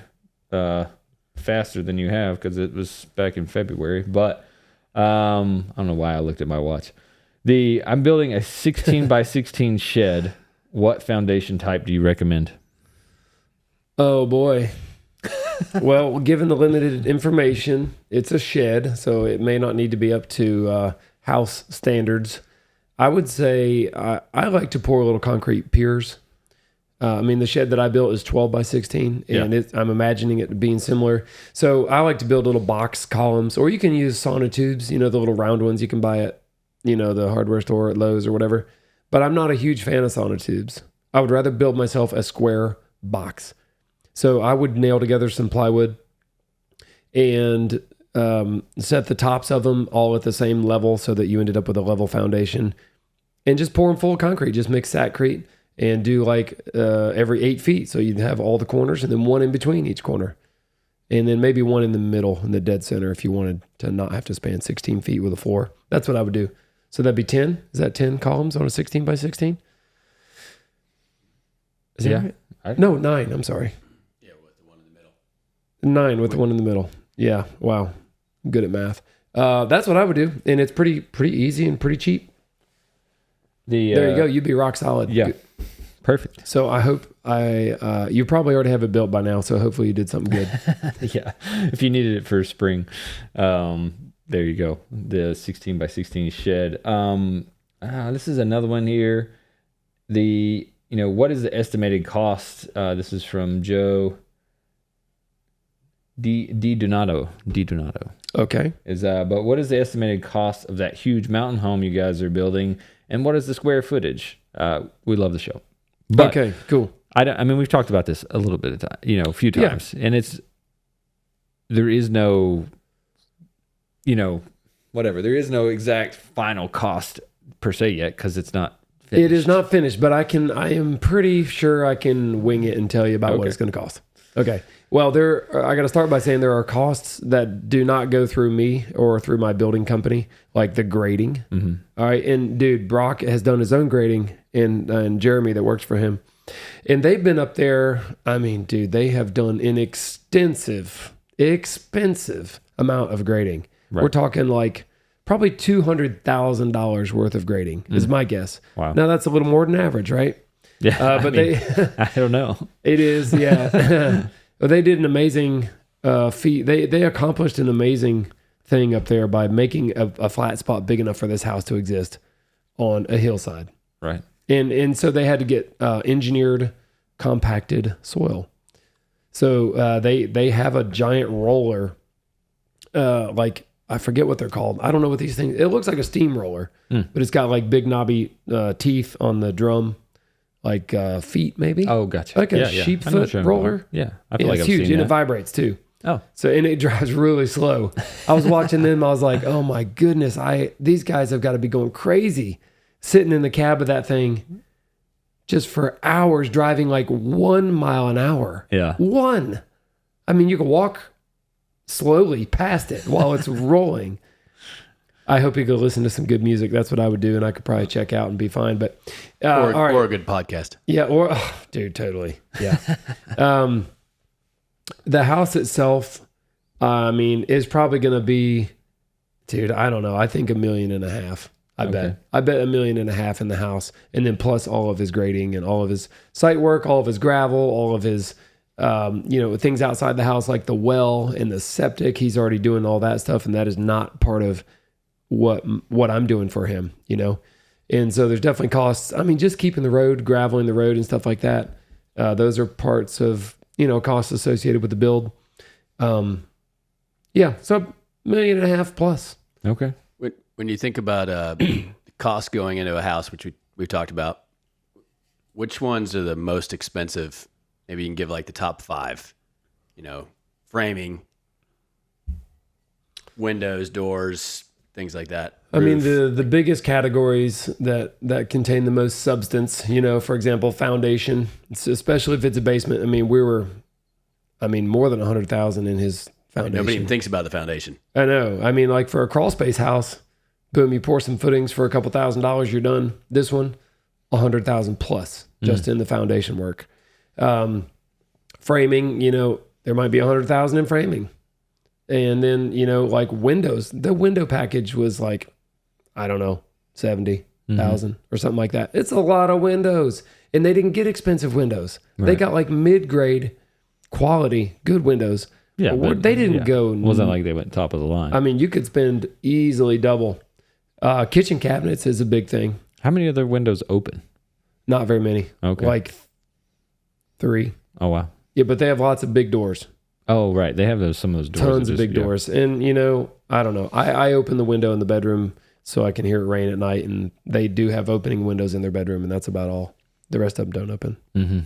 faster than you have, because it was back in February. But I don't know why I looked at my watch. I'm building a 16 by 16 shed. What foundation type do you recommend? Oh boy. Well, given the limited information, it's a shed, so it may not need to be up to house standards. I would say I like to pour little concrete piers. The shed that I built is 12 by 16, and I'm imagining it being similar. So I like to build little box columns, or you can use sonotubes, the little round ones you can buy at, the hardware store at Lowe's or whatever. But I'm not a huge fan of sonotubes. I would rather build myself a square box. So I would nail together some plywood and set the tops of them all at the same level so that you ended up with a level foundation, and just pour them full of concrete. Just mix Satcrete and do like every 8 feet. So you'd have all the corners and then one in between each corner. And then maybe one in the middle in the dead center if you wanted to not have to span 16 feet with a floor. That's what I would do. So that'd be 10. Is that 10 columns on a 16 by 16? Is that right? No, 9. I'm sorry. Yeah, with the one in the middle. 9 with the one in the middle. Yeah. Wow. I'm good at math. That's what I would do. And it's pretty easy and pretty cheap. There you go. You'd be rock solid. Yeah. Good. Perfect. So I hope you probably already have it built by now. So hopefully you did something good. Yeah. If you needed it for spring, there you go. The 16 by 16 shed. This is another one here. What is the estimated cost? This is from Joe D Donato. Okay. But what is the estimated cost of that huge mountain home you guys are building, and what is the square footage? We love the show. But okay, cool. We've talked about this a little bit of time, a few times, and there is no, whatever. There is no exact final cost per se yet because it's not finished. It is not finished, but I am pretty sure I can wing it and tell you about what it's going to cost. Okay. Well, I got to start by saying there are costs that do not go through me or through my building company, like the grading. Mm-hmm. All right. And dude, Brock has done his own grading and Jeremy that works for him. And they've been up there. They have done an expensive amount of grading. Right. We're talking like probably $200,000 worth of grading is my guess. Wow. Now that's a little more than average, right? Yeah. I don't know. It is. Yeah. They did an amazing feat. They accomplished an amazing thing up there by making a flat spot big enough for this house to exist on a hillside. Right. And so they had to get engineered compacted soil. So they have a giant roller, like I forget what they're called. I don't know what these things. It looks like a steamroller, but it's got like big knobby teeth on the drum. Like feet, maybe. Oh, gotcha. Like a sheep foot roller. Yeah, I feel like it's I've huge, seen and that. it vibrates too. Oh, and it drives really slow. I was watching them. I was like, oh my goodness, these guys have got to be going crazy, sitting in the cab of that thing, just for hours, driving like 1 mile an hour. Yeah, 1. You can walk slowly past it while it's rolling. I hope you go listen to some good music. That's what I would do, and I could probably check out and be fine. But or a good podcast. Yeah, dude, totally. Yeah. The house itself, is probably going to be, dude, I don't know. I think $1.5 million. I bet $1.5 million in the house, and then plus all of his grading and all of his site work, all of his gravel, all of his things outside the house like the well and the septic. He's already doing all that stuff, and that is not part of what I'm doing for him, And so there's definitely costs. Just keeping the road, graveling the road and stuff like that. Those are parts of, costs associated with the build. So $1.5 million plus. Okay. When you think about cost going into a house, which we've talked about, which ones are the most expensive? Maybe you can give like the top 5, framing. windows, doors, things like that. I mean, the biggest categories that contain the most substance, for example, foundation, especially if it's a basement. I mean, more than 100,000 in his foundation. Nobody even thinks about the foundation. I know. I mean, like for a crawl space house, boom, you pour some footings for a couple $1,000s, you're done. This one, 100,000 plus just in the foundation work. Framing, there might be 100,000 in framing. And then, like windows, the window package was like, I don't know, 70,000 or something like that. It's a lot of windows. And they didn't get expensive windows. Right. They got like mid-grade quality, good windows. Yeah, but they didn't go. It wasn't like they went top of the line. I mean, you could spend easily double. Kitchen cabinets is a big thing. How many other windows open? Not very many. Okay. Like 3. Oh, wow. Yeah, but they have lots of big doors. Oh, right. They have some of those doors. Tons of big doors. And, I don't know. I open the window in the bedroom so I can hear it rain at night. And they do have opening windows in their bedroom, and that's about all. The rest of them don't open. Mm-hmm.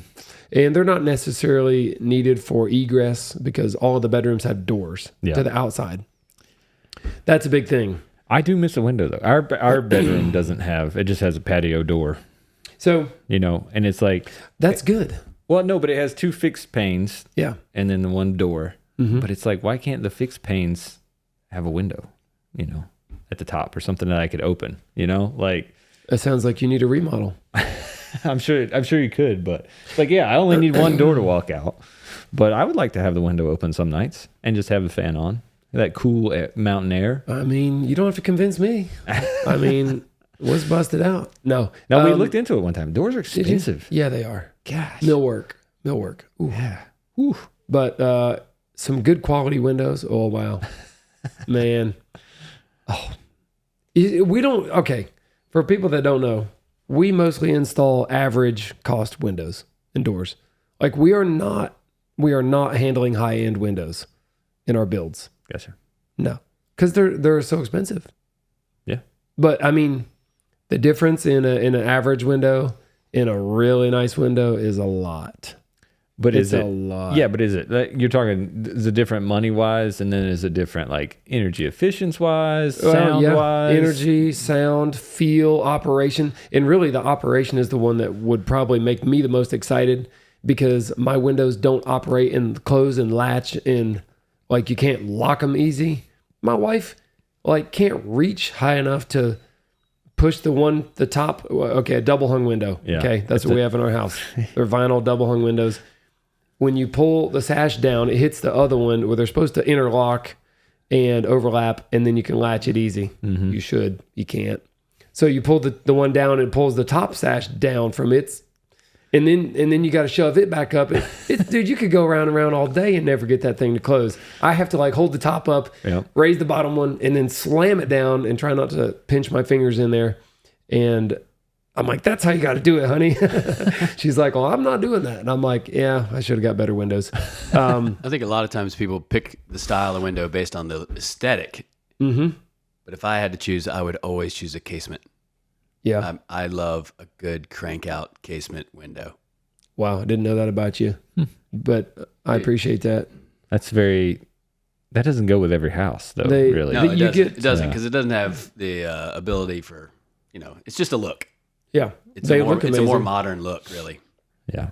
And they're not necessarily needed for egress because all of the bedrooms have doors to the outside. That's a big thing. I do miss a window, though. Our bedroom doesn't have, it just has a patio door. So, and it's like. That's good. Well, no, but it has 2 fixed panes. Yeah. And then the one door. Mm-hmm. But it's like, why can't the fixed panes have a window, at the top or something that I could open, like. It sounds like you need a remodel. I'm sure you could, but like, yeah, I only need one door to walk out, but I would like to have the window open some nights and just have the fan on, that cool mountain air. I mean, you don't have to convince me. I mean, what's busted out? No, we looked into it one time. Doors are expensive. Yeah, they are. Gosh. Millwork. Ooh. Yeah. Ooh. But some good quality windows. Oh, wow. Man. Oh, we don't. Okay. For people that don't know, we mostly install average cost windows and doors. Like we are not handling high end windows in our builds. Gotcha. No. Because they're so expensive. Yeah. But I mean, the difference in an average window in a really nice window is a lot. But it's a lot. Yeah, but is it? You're talking, is it different money wise, and then is it different like energy efficiency wise, sound wise? Energy, sound, feel, operation. And really the operation is the one that would probably make me the most excited because my windows don't operate and close and latch and like you can't lock them easy. My wife can't reach high enough to push the top. Okay, a double hung window. Yeah, okay, that's what we have in our house. They're vinyl double hung windows. When you pull the sash down, it hits the other one where they're supposed to interlock and overlap, and then you can latch it easy. Mm-hmm. You should. You can't. So you pull the one down, and it pulls the top sash down from its, and then you got to shove it back up. Dude, you could go around and around all day and never get that thing to close. I have to hold the top up, raise the bottom one, and then slam it down and try not to pinch my fingers in there. And I'm like, that's how you got to do it, honey. She's like, well, I'm not doing that. And I'm like, yeah, I should have got better windows. I think a lot of times people pick the style of window based on the aesthetic. Mm-hmm. But if I had to choose, I would always choose a casement. Yeah. I love a good crank out casement window. Wow. I didn't know that about you, but I appreciate that. That doesn't go with every house though, really. No, it doesn't because it doesn't have the ability for, it's just a look. Yeah, it's a more modern look, really. Yeah,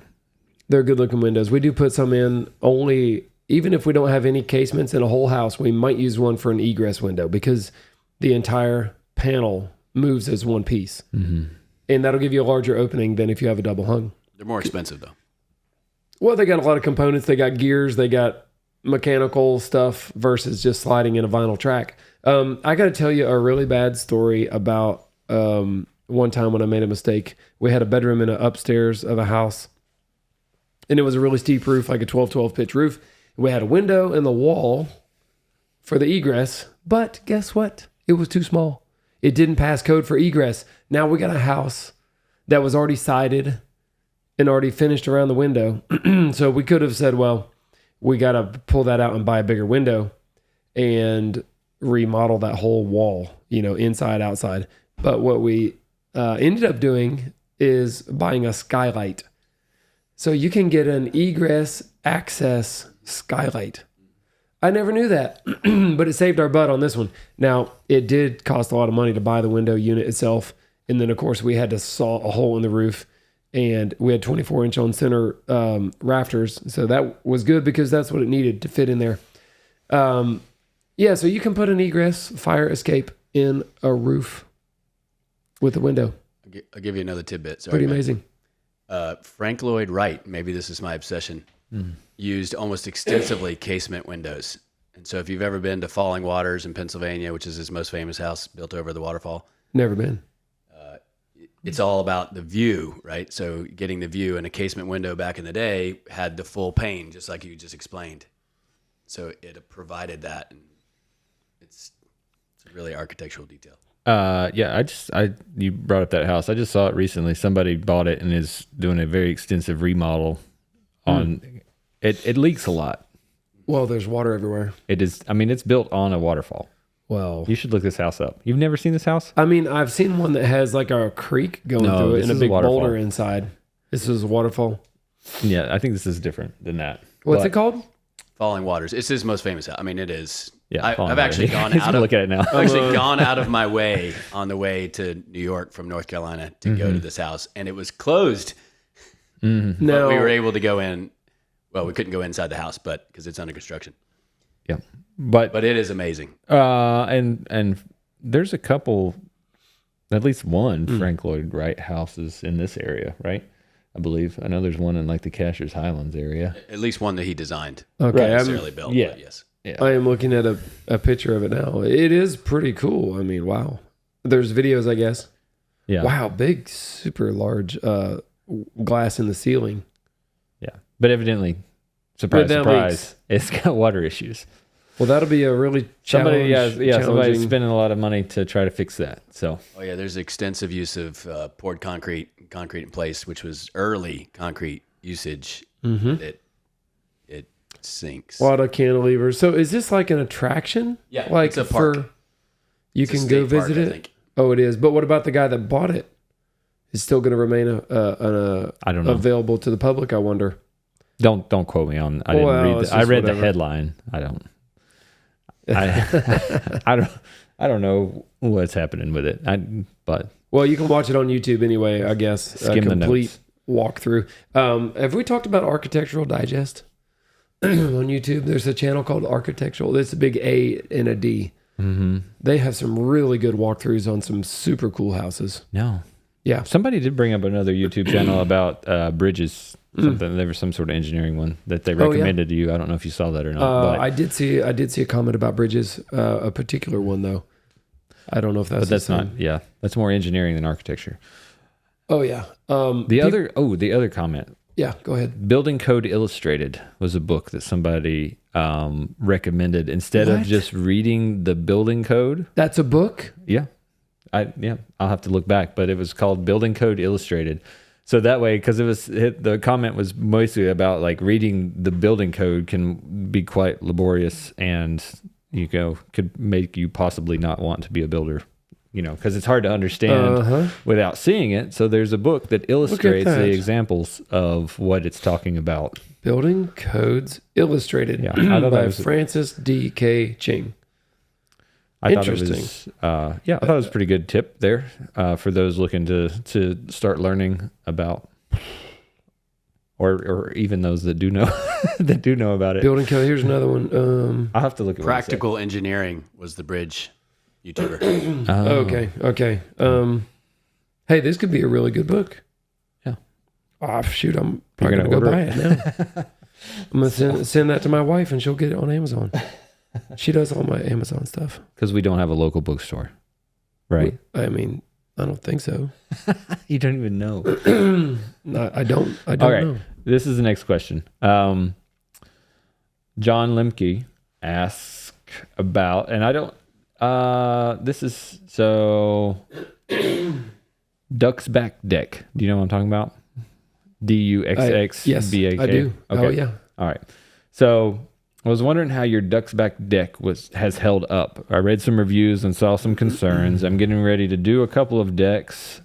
they're good looking windows. We do put some in only, even if we don't have any casements in a whole house, we might use one for an egress window because the entire panel moves as one piece, and that'll give you a larger opening than if you have a double hung. They're more expensive though. Well, they got a lot of components. They got gears. They got mechanical stuff versus just sliding in a vinyl track. I got to tell you a really bad story about. One time when I made a mistake, we had a bedroom in an upstairs of a house and it was a really steep roof, like a 12 pitch roof. We had a window in the wall for the egress, but guess what? It was too small. It didn't pass code for egress. Now we got a house that was already sided and already finished around the window. So we could have said, well, we got to pull that out and buy a bigger window and remodel that whole wall, inside, outside. But what we ended up doing is buying a skylight. So you can get an egress access skylight. I never knew that, but it saved our butt on this one. Now, it did cost a lot of money to buy the window unit itself. And then, of course, we had to saw a hole in the roof. And we had 24-inch on center rafters. So that was good because that's what it needed to fit in there. Yeah, so you can put an egress fire escape in a roof with a window. I'll give you another tidbit. Sorry, Pretty amazing. Frank Lloyd Wright, maybe this is my obsession, used almost extensively casement windows. And so if you've ever been to Falling Waters in Pennsylvania, which is his most famous house built over the waterfall. Never been. It's all about the view, right? So getting the view, and a casement window back in the day had the full pane, just like you just explained. So it provided that, and it's a really architectural detail. You brought up that house. I just saw it recently. Somebody bought it and is doing a very extensive remodel on it. It leaks a lot. Well, there's water everywhere. It is. I mean, it's built on a waterfall. Well, you should look this house up. You've never seen this house? I mean, I've seen one that has like a creek going through it and a big boulder inside. This is a waterfall. Yeah, I think this is different than that. What's it called? Falling Waters. It's his most famous house. I mean, it is. Yeah, I've actually gone out of look at it now. I've actually gone out of my way on the way to New York from North Carolina to go to this house, and it was closed. Mm-hmm. But we were able to go in. Well, we couldn't go inside the house, but because it's under construction. Yeah, but it is amazing. And there's a couple, at least one Frank Lloyd Wright houses in this area, right? I believe. I know there's one in like the Cashers Highlands area. At least one that he designed. Okay, not necessarily built. Yeah. But yes. Yeah. I am looking at a picture of it now. It is pretty cool. I mean, wow. There's videos, I guess. Yeah. Wow, big, super large glass in the ceiling. Yeah, but evidently, surprise, it's got water issues. Well, that'll be a really somebody's spending a lot of money to try to fix that. So, there's extensive use of poured concrete in place, which was early concrete usage. It sinks. A lot of cantilevers. So, is this like an attraction? Yeah, like it's a park. You can go visit it. I think. Oh, it is. But what about the guy that bought it? Is still going to remain I don't know, available to the public? I wonder. Don't quote me on. I didn't read. I read the headline. I don't. I don't know what's happening with it. Well, you can watch it on YouTube anyway. I guess skim the notes. Walkthrough. Have we talked about Architectural Digest on YouTube? There's a channel called Architectural. It's a big A and a D. Mm-hmm. They have some really good walkthroughs on some super cool houses. No. Yeah. Somebody did bring up another YouTube channel about bridges. Something. There was some sort of engineering one that they recommended to you. I don't know if you saw that or not. But I did see a comment about bridges. A particular one though. I don't know if that's. But that's not. Yeah, that's more engineering than architecture. Oh yeah. The other comment. Yeah, go ahead. Building Code Illustrated was a book that somebody recommended instead of just reading the building code. That's a book? Yeah. I'll have to look back, but it was called Building Code Illustrated. So that way, because the comment was mostly about like reading the building code can be quite laborious and could make you possibly not want to be a builder, because it's hard to understand without seeing it. So there's a book that illustrates the examples of what it's talking about. Building Codes Illustrated by Francis D.K. Ching. I thought it was, I thought it was a pretty good tip there for those looking to start learning about, or even those that do know about it. Building code. Here's another one. I'll have to look at Practical Engineering was the bridge YouTuber. Okay. Hey, this could be a really good book. Yeah. Oh, shoot, I'm probably gonna go buy it now. I'm gonna send that to my wife, and she'll get it on Amazon. She does all my Amazon stuff. Because we don't have a local bookstore, right? I mean, I don't think so. You don't even know. No, I don't all right. know. This is the next question. John Lemke asks about, and I don't, this is, so, Duck's Back Deck. Do you know what I'm talking about? DUXXBAK? Yes, I do. Okay. Oh, yeah. All right. So, I was wondering how your Duck's Back Deck has held up. I read some reviews and saw some concerns. I'm getting ready to do a couple of decks.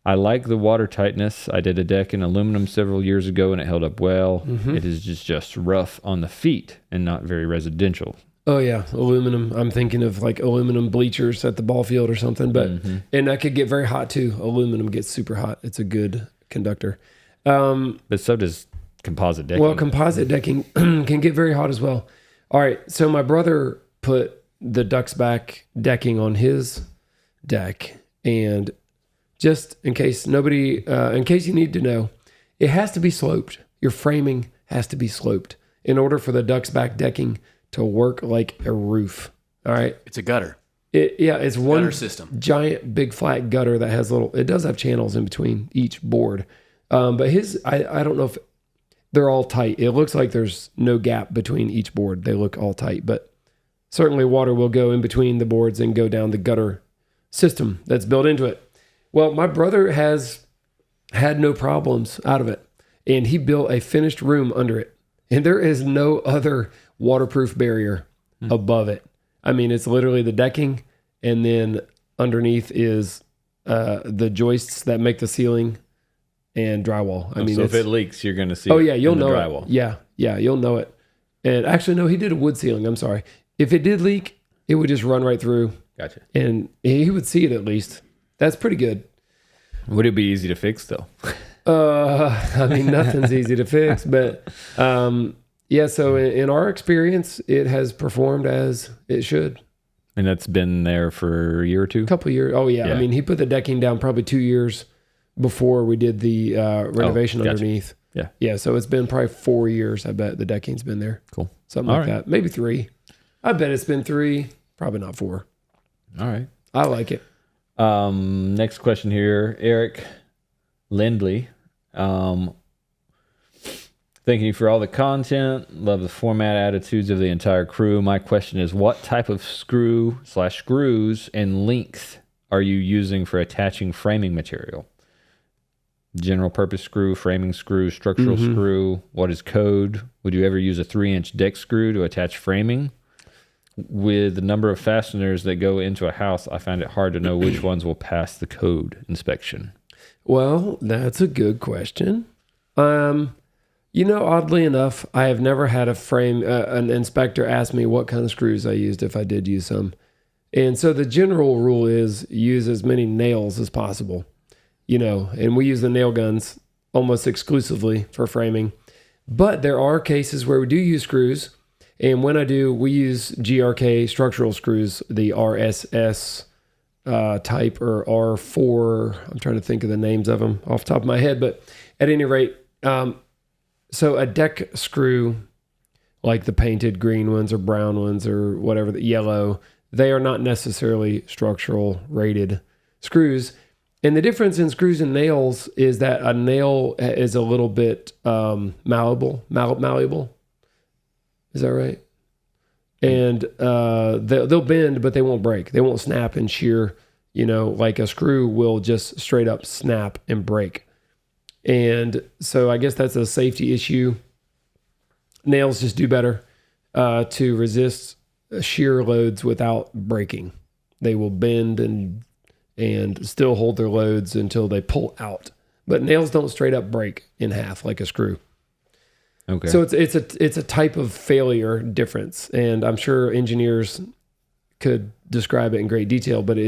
I like the water tightness. I did a deck in aluminum several years ago and it held up well. It is just rough on the feet and not very residential. Oh yeah, aluminum. I'm thinking of like aluminum bleachers at the ball field or something, but and that could get very hot too. Aluminum gets super hot. It's a good conductor. But so does composite decking. Well, composite decking can get very hot as well. All right, so my brother put the duck's back decking on his deck, and just in case in case you need to know, it has to be sloped. Your framing has to be sloped in order for the duck's back decking to work like a roof. All right. It's a gutter. It's one gutter system. Giant big flat gutter that has it does have channels in between each board. But I don't know if they're all tight. It looks like there's no gap between each board. They look all tight, but certainly water will go in between the boards and go down the gutter system that's built into it. Well, my brother has had no problems out of it, and he built a finished room under it. And there is no other waterproof barrier above it. I mean, it's literally the decking, and then underneath is the joists that make the ceiling and drywall. I mean, so if it leaks, you're going to see. Oh yeah, you'll know drywall. it. Yeah, you'll know it. And actually, no, he did a wood ceiling. I'm sorry. If it did leak, it would just run right through. Gotcha. And he would see it at least. That's pretty good. Would it be easy to fix though? I mean, nothing's easy to fix, but yeah. So in our experience, it has performed as it should. And that's been there for a year or two? A couple of years. Oh yeah. I mean, he put the decking down probably 2 years before we did the renovation underneath. Yeah. Yeah. So it's been probably 4 years. I bet the decking's been there. Cool. Something like that. Maybe 3. I bet it's been 3. Probably not 4. All right. I like it. Next question here. Eric Lindley. Thank you for all the content. Love the format, attitudes of the entire crew. My question is, what type of screws and length are you using for attaching framing material? General purpose screw, framing screw, structural screw. What is code? Would you ever use a 3-inch deck screw to attach framing? With the number of fasteners that go into a house, I find it hard to know which ones will pass the code inspection. Well, that's a good question. Oddly enough, I have never had an inspector ask me what kind of screws I used if I did use some. And so the general rule is use as many nails as possible, and we use the nail guns almost exclusively for framing. But there are cases where we do use screws. And when I do, we use GRK structural screws, the RSS type or R4. I'm trying to think of the names of them off the top of my head. But at any rate, so a deck screw, like the painted green ones or brown ones or whatever, the yellow, they are not necessarily structural rated screws. And the difference in screws and nails is that a nail is a little bit malleable. Is that right? And they'll bend, but they won't break. They won't snap and shear, like a screw will just straight up snap and break. And so I guess that's a safety issue. Nails just do better to resist shear loads without breaking. They will bend and still hold their loads until they pull out. But nails don't straight up break in half like a screw. Okay. So it's a type of failure difference, and I'm sure engineers could describe it in great detail, but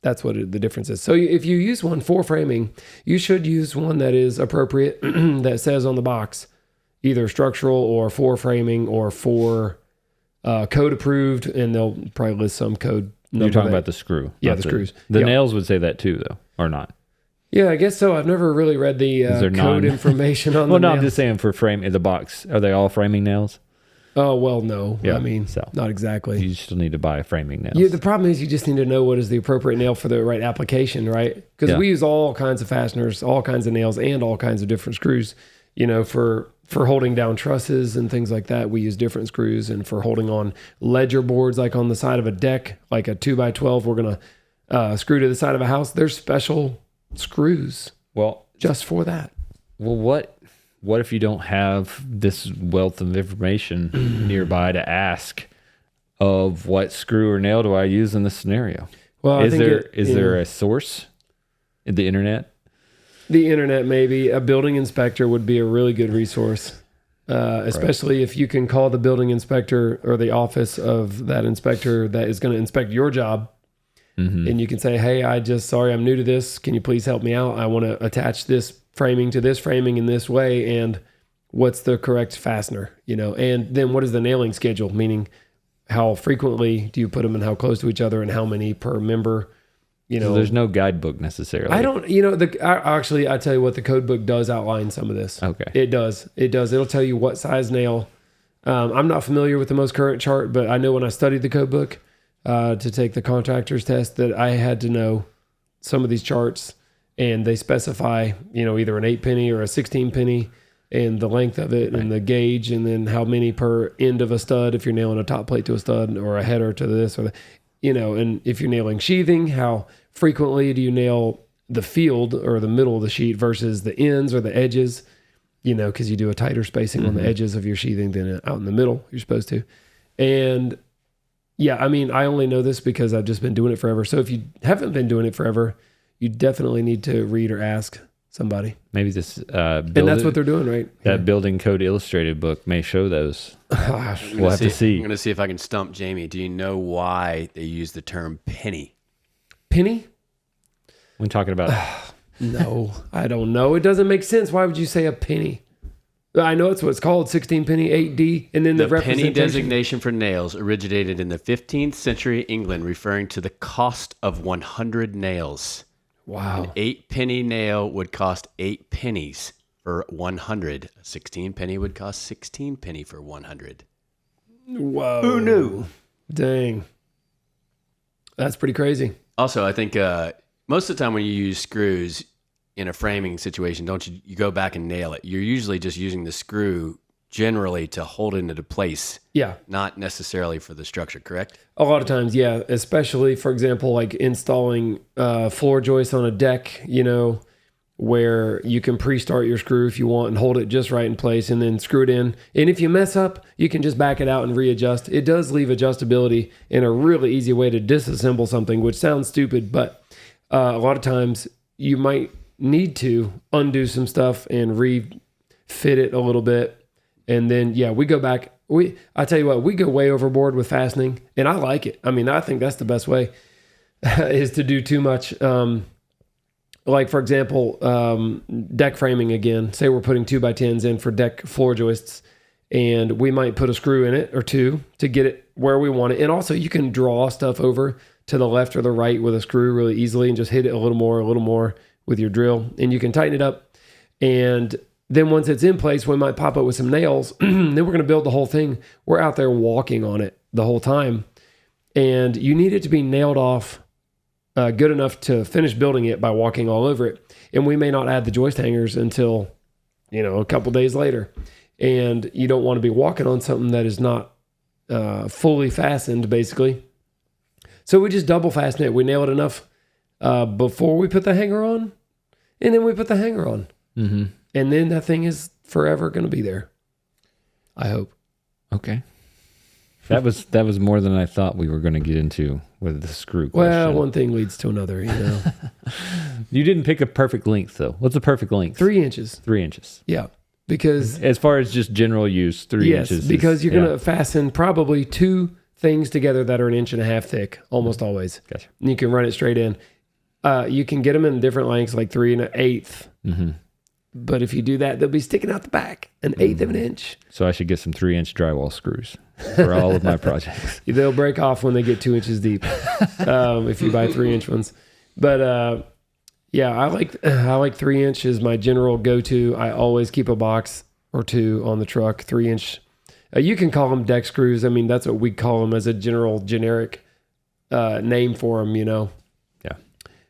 that's what the difference is. So if you use one for framing, you should use one that is appropriate, that says on the box either structural or for framing or for code approved, and they'll probably list some code number. You're talking about the screw. Yeah, the screws. The nails would say that too, though, or not? Yeah, I guess so. I've never really read the code information on well, the no, nails. I'm just saying for the box. Are they all framing nails? Oh, well, no. Yeah, I mean, not exactly. You still need to buy framing nails. Yeah, the problem is you just need to know what is the appropriate nail for the right application, right? Because we use all kinds of fasteners, all kinds of nails, and all kinds of different screws. For holding down trusses and things like that, we use different screws. And for holding on ledger boards, like on the side of a deck, like a 2x12, we're going to screw to the side of a house. There's special screws. Well, just for that. Well, what if you don't have this wealth of information nearby to ask of what screw or nail do I use in this scenario? Well, is there a source? The internet? The internet, maybe. A building inspector would be a really good resource, especially if you can call the building inspector or the office of that inspector that is going to inspect your job. And you can say, hey, sorry, I'm new to this. Can you please help me out? I want to attach this framing to this framing in this way. And what's the correct fastener, and then what is the nailing schedule? Meaning how frequently do you put them and how close to each other and how many per member, So there's no guidebook necessarily. I don't, I tell you what, the code book does outline some of this. Okay. It does. It'll tell you what size nail. I'm not familiar with the most current chart, but I know when I studied the code book, to take the contractor's test that I had to know some of these charts, and they specify, either an 8 penny or a 16 penny and the length of it and the gauge, and then how many per end of a stud, if you're nailing a top plate to a stud or a header to this or that, and if you're nailing sheathing, how frequently do you nail the field or the middle of the sheet versus the ends or the edges, because you do a tighter spacing on the edges of your sheathing than out in the middle, you're supposed to. And yeah, I only know this because I've just been doing it forever. So if you haven't been doing it forever, you definitely need to read or ask somebody. Maybe this and that's what they're doing, right? That Building Code Illustrated book may show those. We'll have to see. I'm going to see if I can stump Jamie. Do you know why they use the term penny? Penny? When talking about... No, I don't know. It doesn't make sense. Why would you say a penny? I know it's what it's called, 16 penny, 8D, and then the penny designation for nails originated in the 15th century England, referring to the cost of 100 nails. Wow. An 8 penny nail would cost 8 pennies for 100. A 16 penny would cost 16 penny for 100. Whoa. Who knew? Dang. That's pretty crazy. Also, I think most of the time when you use screws in a framing situation, don't you go back and nail it? You're usually just using the screw generally to hold it into place. Yeah. Not necessarily for the structure, correct? A lot of times, yeah. Especially, for example, like installing floor joists on a deck, where you can pre-start your screw if you want and hold it just right in place and then screw it in. And if you mess up, you can just back it out and readjust. It does leave adjustability in a really easy way to disassemble something, which sounds stupid, but a lot of times you might need to undo some stuff and refit it a little bit. And then, we go back. I tell you what, we go way overboard with fastening, and I like it. I think that's the best way is to do too much. Like, for example, deck framing again. Say we're putting 2x10s in for deck floor joists, and we might put a screw in it or two to get it where we want it. And also, you can draw stuff over to the left or the right with a screw really easily and just hit it a little more with your drill, and you can tighten it up. And then once it's in place, we might pop it with some nails. Then we're going to build the whole thing. We're out there walking on it the whole time, and you need it to be nailed off good enough to finish building it by walking all over it. And we may not add the joist hangers until, a couple days later. And you don't want to be walking on something that is not fully fastened, basically. So we just double fasten it. We nail it enough before we put the hanger on, and then we put the hanger on. Mm-hmm. And then that thing is forever going to be there. I hope. Okay. That was more than I thought we were going to get into with the screw question. Well, one thing leads to another, You didn't pick a perfect length, though. What's a perfect length? 3 inches. 3 inches. Yeah. Because... as far as just general use, 3 inches. Yes, because you're going to fasten probably 2 things together that are 1.5 inches thick, almost always. Gotcha. And you can run it straight in. You can get them in different lengths, like 3 1/8. Mm-hmm. But if you do that, they'll be sticking out the back, 1/8 of an inch. So I should get some 3-inch drywall screws for all of my projects. They'll break off when they get 2 inches deep if you buy 3-inch ones. But I like 3 inches. My general go-to. I always keep a box or 2 on the truck. 3-inch. You can call them deck screws. That's what we call them as a generic name for them. Yeah.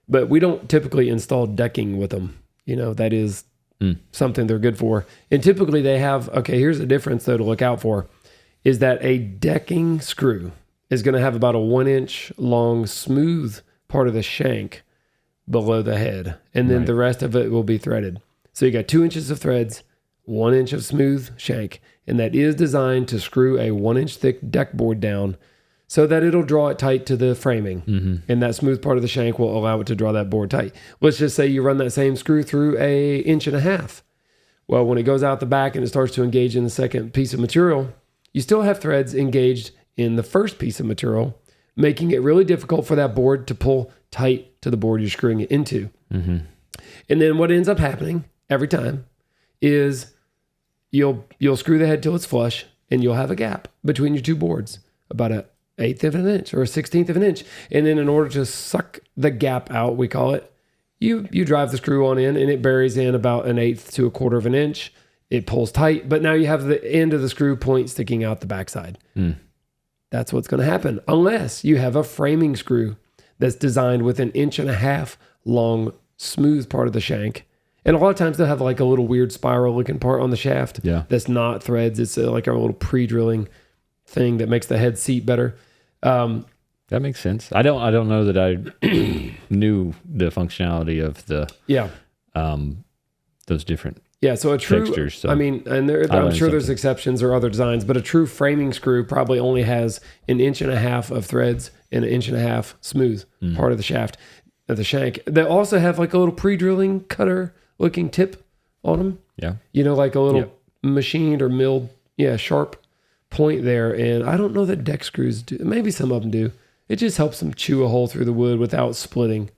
But we don't typically install decking with them. That is something they're good for. And typically they have, here's the difference though to look out for, is that a decking screw is going to have about a 1 inch long smooth part of the shank below the head. And then the rest of it will be threaded. So you got 2 inches of threads, 1 inch of smooth shank. And that is designed to screw a 1 inch thick deck board down so that it'll draw it tight to the framing. And that smooth part of the shank will allow it to draw that board tight. Let's just say you run that same screw through 1.5 inches. Well, when it goes out the back and it starts to engage in the second piece of material, you still have threads engaged in the first piece of material, making it really difficult for that board to pull tight to the board you're screwing it into. And then what ends up happening every time is you'll screw the head till it's flush, and you'll have a gap between your two boards, about 1/8 of an inch or 1/16 of an inch. And then in order to suck the gap out, we call it, you drive the screw on in, and it buries in about 1/8 to 1/4 of an inch. It pulls tight, but now you have the end of the screw point sticking out the backside. That's what's going to happen unless you have a framing screw that's designed with 1.5 inch long, smooth part of the shank. And a lot of times they'll have like a little weird spiral looking part on the shaft. That's not threads. It's like a little pre-drilling thing that makes the head seat better. That makes sense. I don't know that I knew the functionality of the those different so a true textures. So I mean, and I'm sure there's exceptions or other designs, but a true framing screw probably only has 1.5 inches of threads and 1.5 inches smooth part of the shaft of the shank. They also have like a little pre-drilling cutter looking tip on them. Like a little machined or milled, sharp point there. And I don't know that deck screws do. Maybe some of them do. It just helps them chew a hole through the wood without splitting,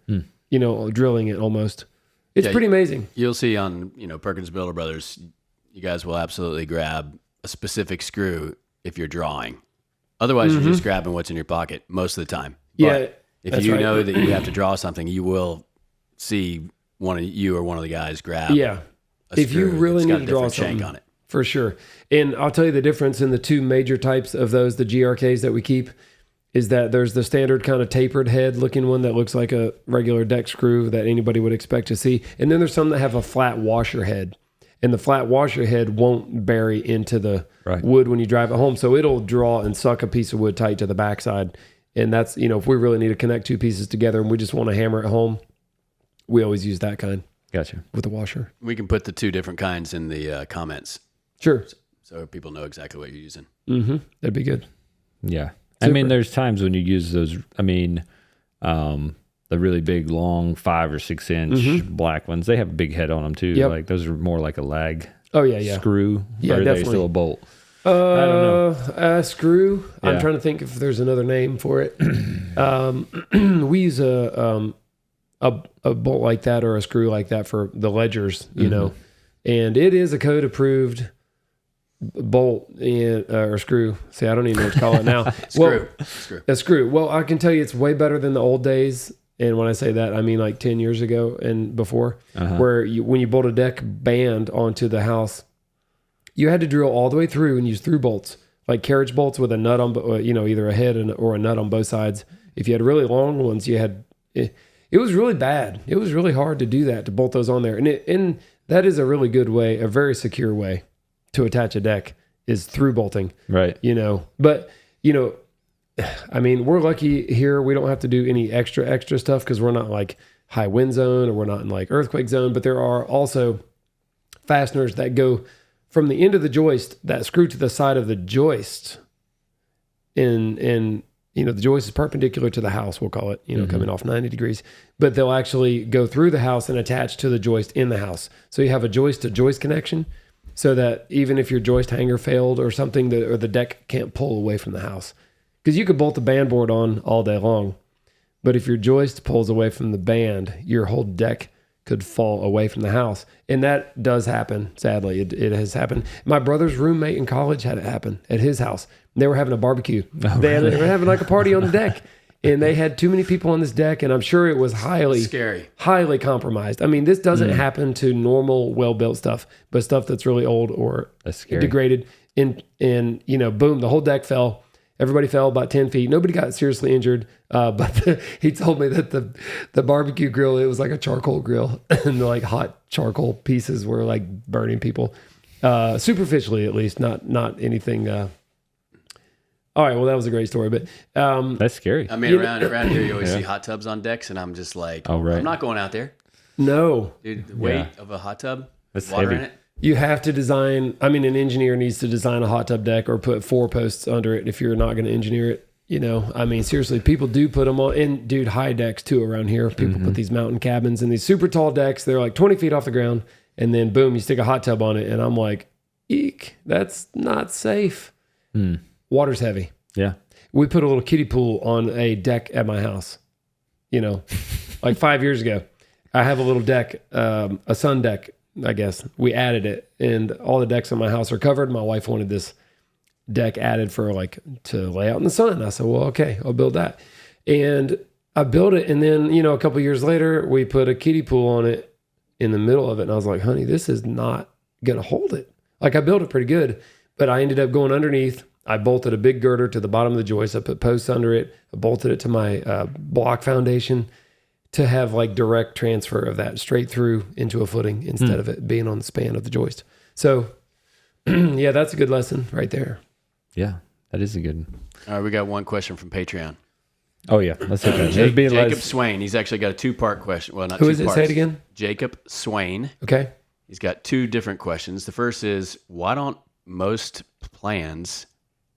drilling it almost. It's pretty amazing. You'll see on, Perkins Builder Brothers, you guys will absolutely grab a specific screw if you're drawing. Otherwise, you're just grabbing what's in your pocket most of the time. But if you know that you have to draw something, you will see one of you or one of the guys grab. If you really need to draw something shank on it. For sure. And I'll tell you the difference in the two major types of those, the GRKs that we keep, is that there's the standard kind of tapered head looking one that looks like a regular deck screw that anybody would expect to see. And then there's some that have a flat washer head. And the flat washer head won't bury into the wood when you drive it home. So it'll draw and suck a piece of wood tight to the backside. And that's, if we really need to connect two pieces together and we just want to hammer it home, we always use that kind. Gotcha. With the washer. We can put the two different kinds in the comments. Sure. So people know exactly what you're using. That'd be good. Yeah. Super. I mean, there's times when you use those, the really big, long 5 or 6 inch black ones, they have a big head on them too. Like those are more like a lag screw. Yeah, or are definitely. they still a bolt? I don't know. Screw. Yeah. I'm trying to think if there's another name for it. We use a bolt like that or a screw like that for the ledgers, and it is a code approved bolt or screw. See, I don't even know what to call it now. A screw. Well, I can tell you it's way better than the old days. And when I say that, I mean like 10 years ago and before, where when you bolt a deck band onto the house, you had to drill all the way through and use through bolts, like carriage bolts with a nut on, either a head or a nut on both sides. If you had really long ones, you had, it was really bad. It was really hard to do that, to bolt those on there. And that is a really good way, a very secure way to attach a deck is through bolting. Right. But, I mean, we're lucky here. We don't have to do any extra stuff because we're not like high wind zone or we're not in like earthquake zone. But there are also fasteners that go from the end of the joist that screw to the side of the joist. And the joist is perpendicular to the house, we'll call it, coming off 90 degrees. But they'll actually go through the house and attach to the joist in the house. So you have a joist to joist connection so that even if your joist hanger failed or something, or the deck can't pull away from the house. Because you could bolt the band board on all day long, but if your joist pulls away from the band, your whole deck could fall away from the house. And that does happen, sadly. It has happened. My brother's roommate in college had it happen at his house. They were having a barbecue. They were having like a party on the deck. And they had too many people on this deck, and I'm sure it was highly compromised. I mean, this doesn't happen to normal, well-built stuff, but stuff that's really old or degraded. And boom, the whole deck fell. Everybody fell about 10 feet. Nobody got seriously injured, but he told me that the barbecue grill, it was like a charcoal grill, and the like hot charcoal pieces were like burning people, superficially at least, not anything. All right, well, that was a great story, but that's scary. I mean, around here, you always see hot tubs on decks, and I'm just like, I'm not going out there. No. Dude, the weight of a hot tub, that's water heavy. in it. You have to design, an engineer needs to design a hot tub deck or put 4 posts under it if you're not going to engineer it. You know, I mean, seriously, people do put them on, and dude, high decks too around here. People put these mountain cabins and these super tall decks. They're like 20 feet off the ground, and then boom, you stick a hot tub on it. And I'm like, eek, that's not safe. Water's heavy. Yeah. We put a little kiddie pool on a deck at my house, you know, like 5 years ago. I have a little deck, a sun deck, I guess. We added it, and all the decks in my house are covered. My wife wanted this deck added for like to lay out in the sun. I said, well, okay, I'll build that. And I built it. And then, you know, a couple years later, we put a kiddie pool on it in the middle of it. And I was like, honey, this is not going to hold it. Like I built it pretty good, but I ended up going underneath. I bolted a big girder to the bottom of the joist. I put posts under it. I bolted it to my block foundation to have like direct transfer of that straight through into a footing instead of it being on the span of the joist. So yeah, that's a good lesson right there. Yeah, that is a good. All right, we got one question from Patreon. Oh yeah, let's hit that. Jacob Swain. He's actually got a 2-part question. Well, not Who 2 is it? parts. Say it again. Jacob Swain. Okay. He's got 2 different questions. The first is, why don't most plans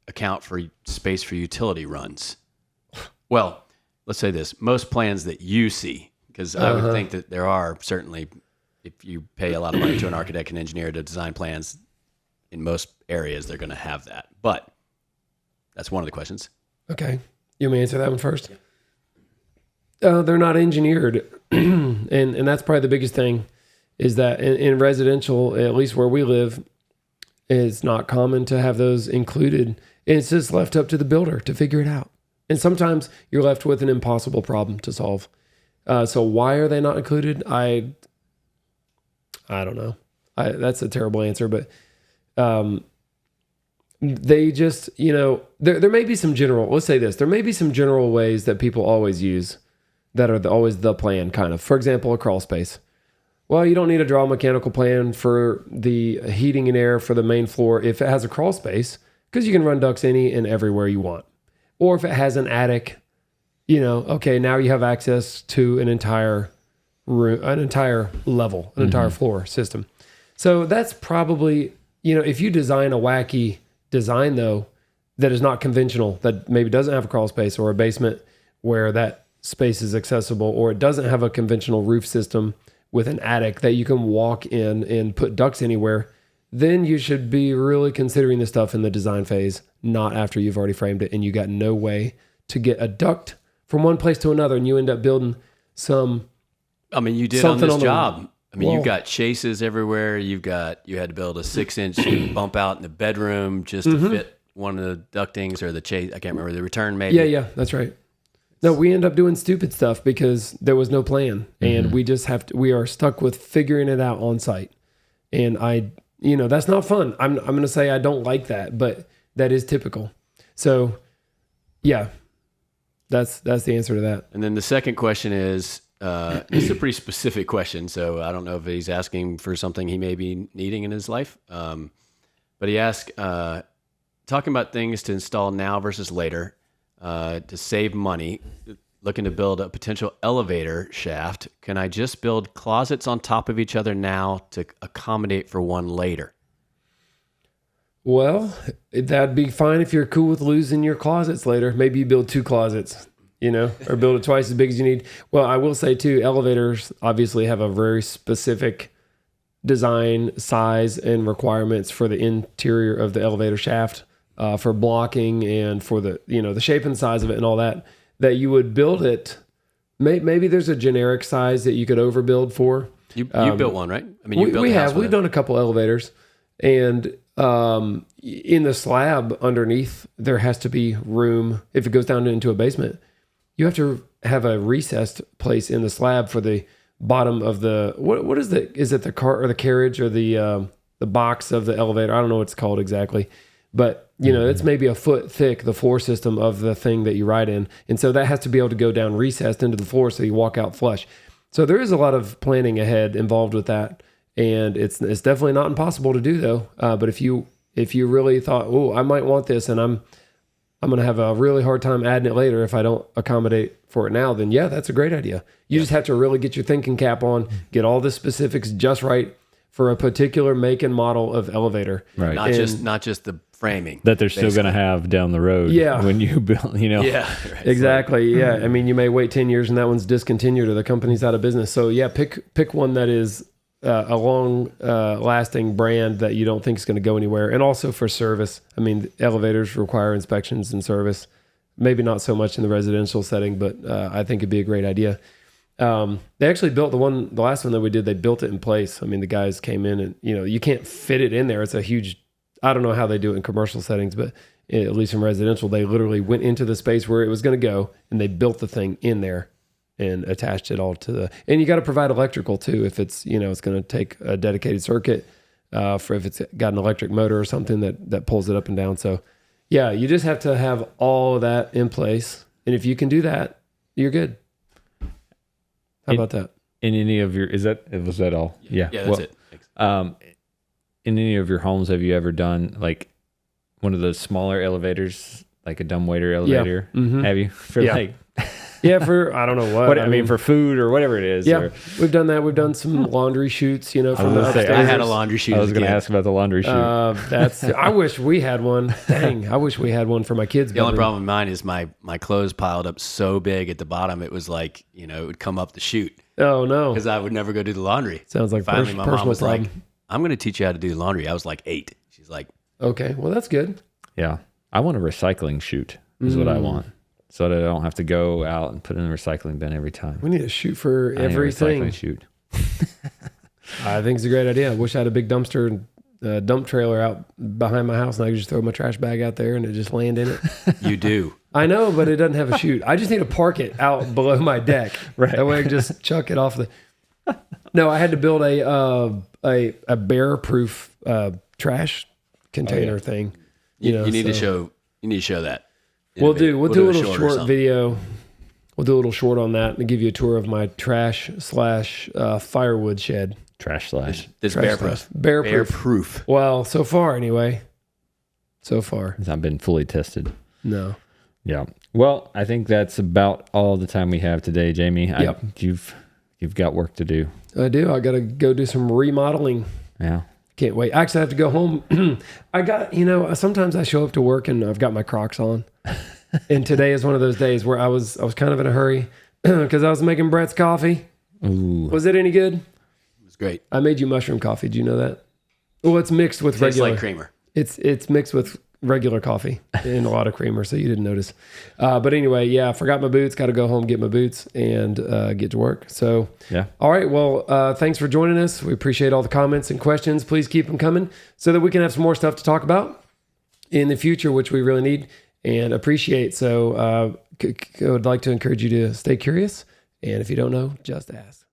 account for space for utility runs? Well, let's say this. Most plans that you see, because I would think that there are certainly, if you pay a lot of money to an architect and engineer to design plans, in most areas, they're going to have that. But that's one of the questions. Okay. You want me to answer that one first? They're not engineered. and that's probably the biggest thing is that in residential, at least where we live, it's not common to have those included. It's just left up to the builder to figure it out. And sometimes you're left with an impossible problem to solve. So why are they not included? I don't know. That's a terrible answer, but they just, you know, there may be some general, let's say this, there may be some general ways that people always use that are always the plan kind of. For example, a crawl space. Well, you don't need to draw a mechanical plan for the heating and air for the main floor if it has a crawl space, because you can run ducts any and everywhere you want. Or if it has an attic, you know, okay, now you have access to an entire room, an entire level, an entire floor system. So that's probably, you know, if you design a wacky design though, that is not conventional, that maybe doesn't have a crawl space or a basement where that space is accessible, or it doesn't have a conventional roof system with an attic that you can walk in and put ducts anywhere, then you should be really considering this stuff in the design phase, not after you've already framed it and you got no way to get a duct from one place to another, and you end up building some. I mean, you did on this job. I mean, you've got chases everywhere. You had to build a 6-inch bump out in the bedroom just to fit one of the ductings or the chase. I can't remember the return maybe. Yeah, that's right. No, we end up doing stupid stuff because there was no plan, and we just we are stuck with figuring it out on site. And you know, that's not fun. I'm going to say I don't like that, but that is typical. So yeah, that's the answer to that. And then the second question is, this is a pretty specific question, so I don't know if he's asking for something he may be needing in his life. But he asked, talking about things to install now versus later, to save money, looking to build a potential elevator shaft. Can I just build closets on top of each other now to accommodate for one later? Well, that'd be fine if you're cool with losing your closets later. Maybe you build 2 closets, you know, or build it twice as big as you need. Well, I will say too, elevators obviously have a very specific design, size, and requirements for the interior of the elevator shaft, for blocking and for the, you know, the shape and size of it and all that you would build it. Maybe there's a generic size that you could overbuild for. You built one, right? I mean, we've done a couple elevators, and in the slab underneath, there has to be room. If it goes down into a basement, you have to have a recessed place in the slab for the bottom of the, what is it the car or the carriage or the box of the elevator? I don't know what it's called exactly, but you know, it's maybe a foot thick, the floor system of the thing that you ride in. And so that has to be able to go down recessed into the floor so you walk out flush. So there is a lot of planning ahead involved with that. And it's definitely not impossible to do though. But if you really thought, oh, I might want this and I'm going to have a really hard time adding it later if I don't accommodate for it now, then yeah, that's a great idea. You just have to really get your thinking cap on, get all the specifics just right, for a particular make and model of elevator. Right. Not just the framing that they're still going to have down the road. Yeah. When you build, Yeah. Right. Exactly. Yeah. I mean, you may wait 10 years and that one's discontinued or the company's out of business. So yeah, pick one that is a long lasting brand that you don't think is going to go anywhere. And also for service. I mean, elevators require inspections and service. Maybe not so much in the residential setting, but I think it'd be a great idea. They actually built the last one that we did, they built it in place. I mean, the guys came in and, you can't fit it in there. It's a huge, I don't know how they do it in commercial settings, but at least in residential, they literally went into the space where it was going to go and they built the thing in there and attached it all to and you got to provide electrical too. If it's, it's going to take a dedicated circuit, for if it's got an electric motor or something that pulls it up and down. So yeah, you just have to have all of that in place. And if you can do that, you're good. How about that? In any of your, was that all? Yeah. Yeah, that's it. Thanks. In any of your homes, have you ever done like one of those smaller elevators, like a dumbwaiter elevator? Yeah. Mm-hmm. Have you? For I don't know what. I mean, for food or whatever it is. Yeah, we've done that. We've done some laundry chutes, from the upstairs. I had a laundry chute. I was going to ask about the laundry chute. I wish we had one. Dang, I wish we had one for my kids. The only problem with mine is my clothes piled up so big at the bottom. It was like, it would come up the chute. Oh no, because I would never go do the laundry. Sounds like finally my mom was problem. like, "I'm going to teach you how to do the laundry." I was like 8. She's like, "Okay, well that's good." Yeah, I want a recycling chute. Is what I want. So that I don't have to go out and put it in the recycling bin every time. We need a chute for everything. Chute. I think it's a great idea. I wish I had a big dump trailer out behind my house and I could just throw my trash bag out there and it just land in it. You do. I know, but it doesn't have a chute. I just need to park it out below my deck. Right. That way I can just chuck it off No, I had to build a bear-proof trash container thing. You need to show that. We'll do a little short video. We'll do a little short on that and give you a tour of my trash / firewood shed. Trash slash. It's bear-proof. Bear-proof. Well, so far anyway. So far. It's not been fully tested. No. Yeah. Well, I think that's about all the time we have today, Jamie. Yep. You've got work to do. I do. I got to go do some remodeling. Yeah. Can't wait. Actually, I have to go home. I got, sometimes I show up to work and I've got my Crocs on. And today is one of those days where I was kind of in a hurry because I was making Brett's coffee. Ooh. Was it any good? It was great. I made you mushroom coffee. Do you know that? Well, it's mixed with Tastes regular. like creamer. It's mixed with regular coffee and a lot of creamer, so you didn't notice. But anyway, yeah, I forgot my boots. Got to go home, get my boots, and get to work. So, yeah. All right. Well, thanks for joining us. We appreciate all the comments and questions. Please keep them coming so that we can have some more stuff to talk about in the future, which we really need and appreciate. So, I would like to encourage you to stay curious. And if you don't know, just ask.